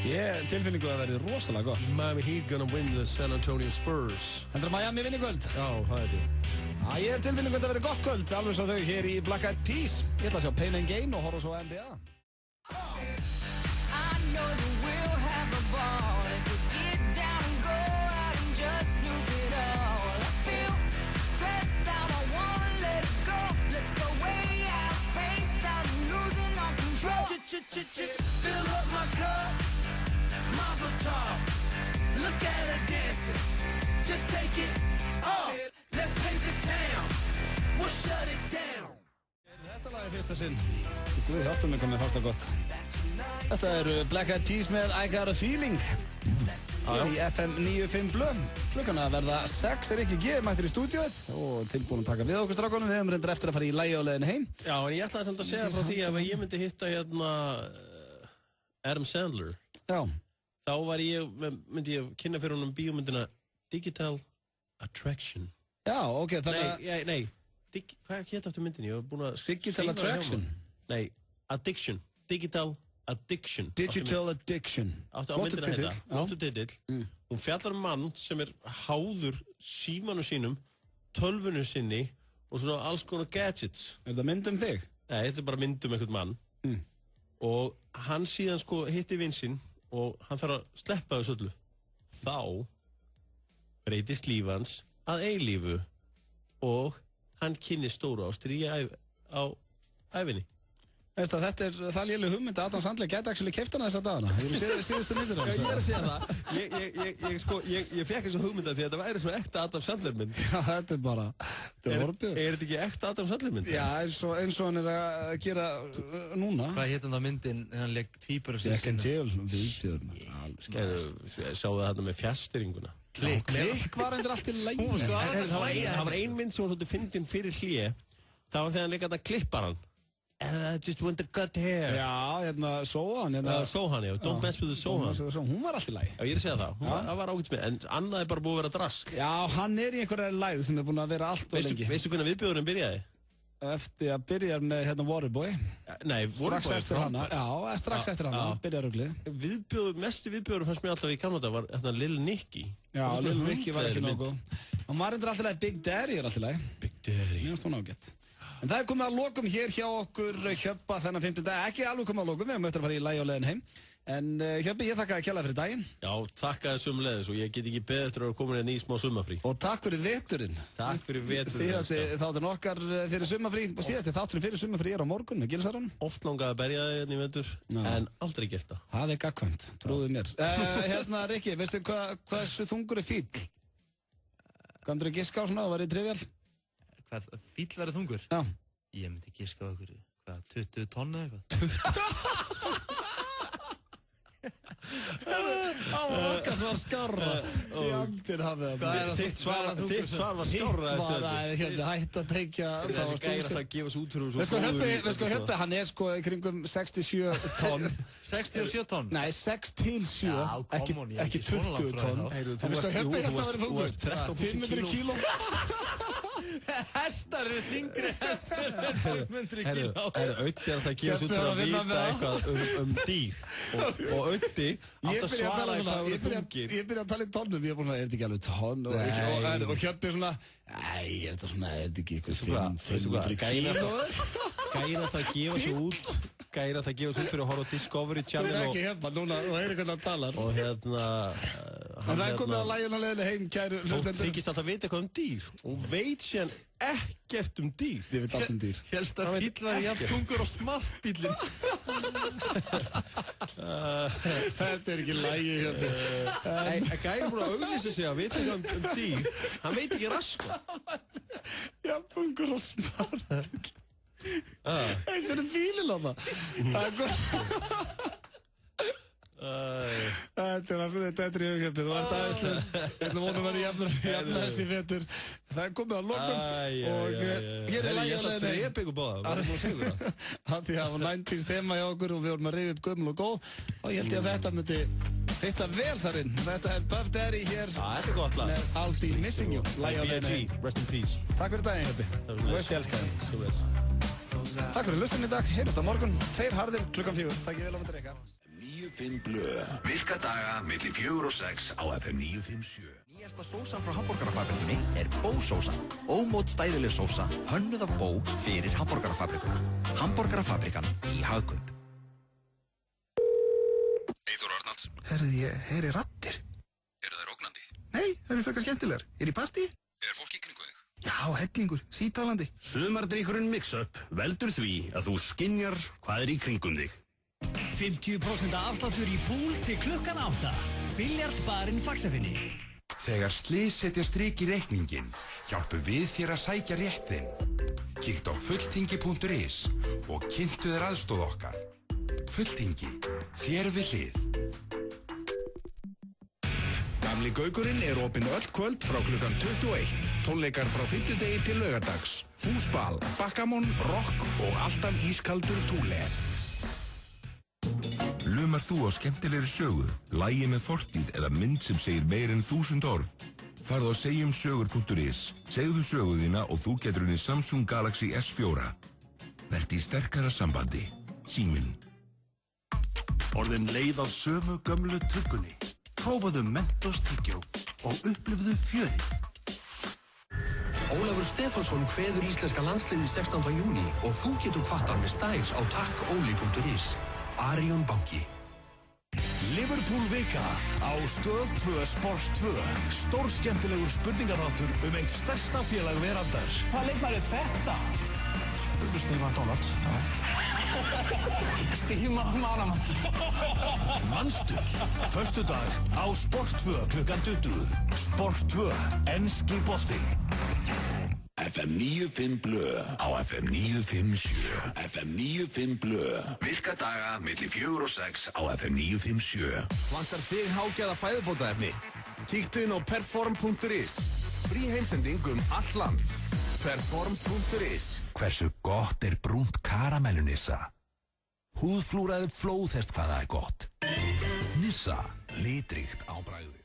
Speaker 1: Ég tilfinningu að verði rosalega gott.
Speaker 2: Miami Heat gonna win the San Antonio Spurs.
Speaker 1: Heldur að Miami vinni kvöld?
Speaker 2: Já, það er því.
Speaker 1: Ég hef tilfinningu að það verði gott kvöld, alveg svo þau hér í Black Eyed Peas. Ég ætla að sjá Pain and Gain og horfa svo NBA.
Speaker 14: Fill up my cup, Mazel Tov. Look at her dancing, just take it off. Let's paint the town, we'll shut it down.
Speaker 1: Þetta lag fyrsta sinn. Guð hjálpum mig komið fast og gott. Þetta eru Black Eyed Peas með I Got a Feeling. Hér í FM 95 Blöð. Klukkan að verða 6 ekki mættur í stúdíóið og tilbúin að taka við okkur strákunum. Við hefum reyndar eftir að fara í lagi á leiðinu heim.
Speaker 2: Já, en ég ætlaði samt að segja frá því að ég myndi hitta Adam Sandler.
Speaker 1: Já.
Speaker 2: Þá myndi ég kynna fyrir honum bíómyndina Digital Attraction.
Speaker 1: Já, ok, þannig að...
Speaker 2: Nei, hvað hétt aftur myndin? Ég var búin að...
Speaker 1: Digital Attraction?
Speaker 2: Nei, Addiction. Digital Addiction.
Speaker 1: Digital Addiction.
Speaker 2: Flottur titill. Hún fjallar mann sem er háður símanu sínum, tölvunu sinni og svona alls konar gadgets.
Speaker 1: Er það mynd þig?
Speaker 2: Nei, þetta er bara mynd einhvern mann. Og hann síðan sko hitti vinn sinn og hann þarf að sleppa þessu öllu. Þá breytist líf hans að eilífu og hann kynni stóru ástir á æfinni.
Speaker 1: Veistu að þetta það léleg hugmynd að Adam Sandler gæti actually keypt hana þessa dagana. Ég síðustu myndir á
Speaker 2: þessu. Já, ég að segja það. Ég fekk þessu hugmynda því að þetta væri svona ekta Adam Sandler mynd.
Speaker 1: Já, þetta bara, þetta horfið.
Speaker 2: Er þetta ekki ekta Adam Sandler mynd?
Speaker 1: Já, eins og hann að gera núna.
Speaker 16: Hvað hétt hann á myndin, hann legg tvíbur og
Speaker 1: Jack and Jill,
Speaker 2: Sáðu það hérna með fjastýringuna.
Speaker 1: Klikk var endur allt í lægi.
Speaker 2: Það var ein mynd sem var svolítið fyndin fyrir hlé. Það var þegar hann leik að klippa hann. Just want to cut hair.
Speaker 1: Já, Sohan.
Speaker 2: Sohan, já. Don't mess with the Sohan.
Speaker 1: Hún var allt í lagi.
Speaker 2: Já, ég að segja það. Það var ágætt með. En annað bara búið að vera drasl.
Speaker 1: Já, hann í einhverja lægð sem búin að vera allt og lengi.
Speaker 2: Veistu hvernig viðbjóðurinn byrjaði?
Speaker 1: Eftir að byrja með Waterboy.
Speaker 2: Nei, Waterboy.
Speaker 1: Strax eftir hana. Já, strax eftir hana. Byrjaði ruglið.
Speaker 2: Mesti viðbjóður fannst mér alltaf í Kanada var Lil Nicky.
Speaker 1: Já, Lil Nicky var ekki nógu. Og maður endur alltaf Big Daddy alltaf lagi.
Speaker 2: Big Daddy.
Speaker 1: Mér finnst hún ágætt. En það komið að lokum hér hjá okkur Hjöppa þennan 5. dag. Ekki alveg komið að lokum, við höfum eftir að fara í lagi á leiðin heim. En Hjöppi, ég þakka þér kærlega fyrir daginn.
Speaker 2: Já, takk að þið sömuleiðis og ég get ekki beðið eftir að koma inn í smá sumarfrí.
Speaker 1: Og takk fyrir veturinn.
Speaker 2: Takk fyrir veturinn.
Speaker 1: Síðasti þátturinn okkar fyrir sumarfrí og síðasti þátturinn fyrir sumarfrí á morgun, ekki það?
Speaker 2: Oft langaði að berja þig í vetur, en aldrei gert það.
Speaker 1: Það gagnkvæmt, trúðu mér. Hérna, Rikki, veistu hversu þungur fíll? Komdur þú giska á svona, það var í trivial?
Speaker 16: Hvað, fíll verið þungur?
Speaker 1: Já.
Speaker 16: Ég myndi giska á okkur, 20 tonn eða eitthvað?
Speaker 1: Það var okkar sem var skárra. Í aldir hafið það.
Speaker 2: Þitt svar var skárra.
Speaker 1: Hitt var hætt að teikja.
Speaker 2: Þessi gæri alltaf að gefa svo út fyrir
Speaker 1: Veist sko Hjöppi, hann í kringum 67 tonn.
Speaker 16: 67 tonn?
Speaker 1: Nei, 6 til 7. Ekki 20 tonn. Veist sko Hjöppi, þetta verið þungur. 500 kíló.
Speaker 16: Hestar eru þyngri en 500 kíló.
Speaker 2: Öddi að það gefast út fyrir að vita eitthvað dýr. Og Öddi átt að svara eitthvað um þungir.
Speaker 1: Ég byrja að tala í tónnum, ég er búin að, er þetta ekki alveg tonn? Og Hjöppi er svona, er þetta ekki eitthvað 500 kíló?
Speaker 2: Gæra það að gefa svo út. Gæra það að gefa svo út fyrir að horfa á Discovery Channel.
Speaker 1: Það er ekki Hjöppa, núna, þú heyrir hvernig hann talar.
Speaker 2: Og
Speaker 1: en það komið að lægina leiðinni heim, kæru hlustendur.
Speaker 2: Fólk þykist alltaf að vita eitthvað dýr. Og veit sér ekkert dýr.
Speaker 1: Ég veit allt dýr.
Speaker 16: Helst að fíll væri jafn þungur og smartbíllinn.
Speaker 1: Þetta ekki lægi hérna.
Speaker 2: Gæri búin að auglýsa sig að vita eitthvað dýr. Hann veit ekki raska.
Speaker 1: Jafn þungur og smartbíll. Þessi er bílinn á það. Það er gott. Þetta er í hugjöfnið. Þú ert aðeinslega. Ég ætla vonum að vera jafna þessi vetur. Það er komið að lokum. Og hér er lægi að leiðinni.
Speaker 2: Ég ætla að drepa ykkur báða. Það er búin að segja það.
Speaker 1: Það var 90's tema hjá okkur og við vorum að rifja upp gömul og góð. Og ég held ég að þetta myndi fitta vel þarinn. Þetta er Buff Daddy hér.
Speaker 2: Þetta er gott lag.
Speaker 1: Með I'll Be Missing You. Lægi að leiðinni.
Speaker 2: Rest in peace.
Speaker 1: Takk fyrir daginn, Hjöppi. Þú veist ég elska þig. Takk fyrir lustin í dag. Heyrjum þetta morgun. 2 harðir klukkan 4. Takk ég vel á myndi Rikka.
Speaker 4: 95 blöð. Virka daga milli 4 og 6 á FM 957.
Speaker 6: Nýjasta sósan frá hamborgarafabrikunni er Bó-sósa. Ómótstæðileg sósa, hönnuð af Bó fyrir hamborgarafabrikuna. Hamborgarafabrikan í Hagkaup.
Speaker 4: Eyþór Arnalds.
Speaker 24: Herði, ég heyri raddir.
Speaker 4: Eru þær ógnandi?
Speaker 24: Nei, það eru frekar skemmtilegar. Er í partí?
Speaker 4: Er fólk í kringu þig?
Speaker 24: Já, hellingur, sítalandi.
Speaker 8: Sumardrykkurinn Mix-Up veldur því að þú skynjar hvað er í kringum þig.
Speaker 3: 50% afsláttur í púl til klukkan 8. Biljardbarinn Faxafinni.
Speaker 13: Þegar slys setja strik í reikningin, hjálpum við þér að sækja réttin. Kíkt á fulltingi.is og kynntu þér aðstoð okkar. Fulltingi, þér við hlið.
Speaker 8: Gamli Gaukurinn er opinn öll kvöld frá klukkan 21. Tónleikar frá 5. degi til laugardags. Fúsbal, bakkamón, rock og alltaf ískaldur túle.
Speaker 4: Lumar þú á skemmtilegri sögu, lagi með fortíð eða mynd sem segir meir en 1000 orð? Farðu á segjumsögur.is, segðu sögu þína og þú getur unnið Samsung Galaxy S4. Vertu í sterkara sambandi. Síminn.
Speaker 8: Orðin leið á sömu gömlu truggunni. Prófaðu Mentos tyggjó og upplifðu fjörið.
Speaker 9: Ólafur Stefánsson kveður íslenska landsliðið 16. júní og þú getur kvatt hann með stæls á takkoli.is. Arion banki.
Speaker 3: Liverpool vika á Stöð 2 Sport 2. Stórskemmtilegur spurningaþáttur eitt stærsta félag veraldar. Hvað leikmaður er þetta? Spurðu Stefán Donalds.
Speaker 22: Stíma
Speaker 3: Manstull, föstudag á Sport 2 klukkan 20. Sport 2, enski bolti.
Speaker 4: FM 95 Blö á FM 957. FM 95 Blö. Virka daga milli 4 og 6 á FM 957.
Speaker 6: Vantar þig hágæða fæðubótaefni? Kíktu inn á perform.is. Frí heimsending allt land. Perform.is.
Speaker 4: Hversu gott brúnt karamellu Nissa? Húðflúraði flóðhest hvað það gott. Nissa, litríkt á bragðið.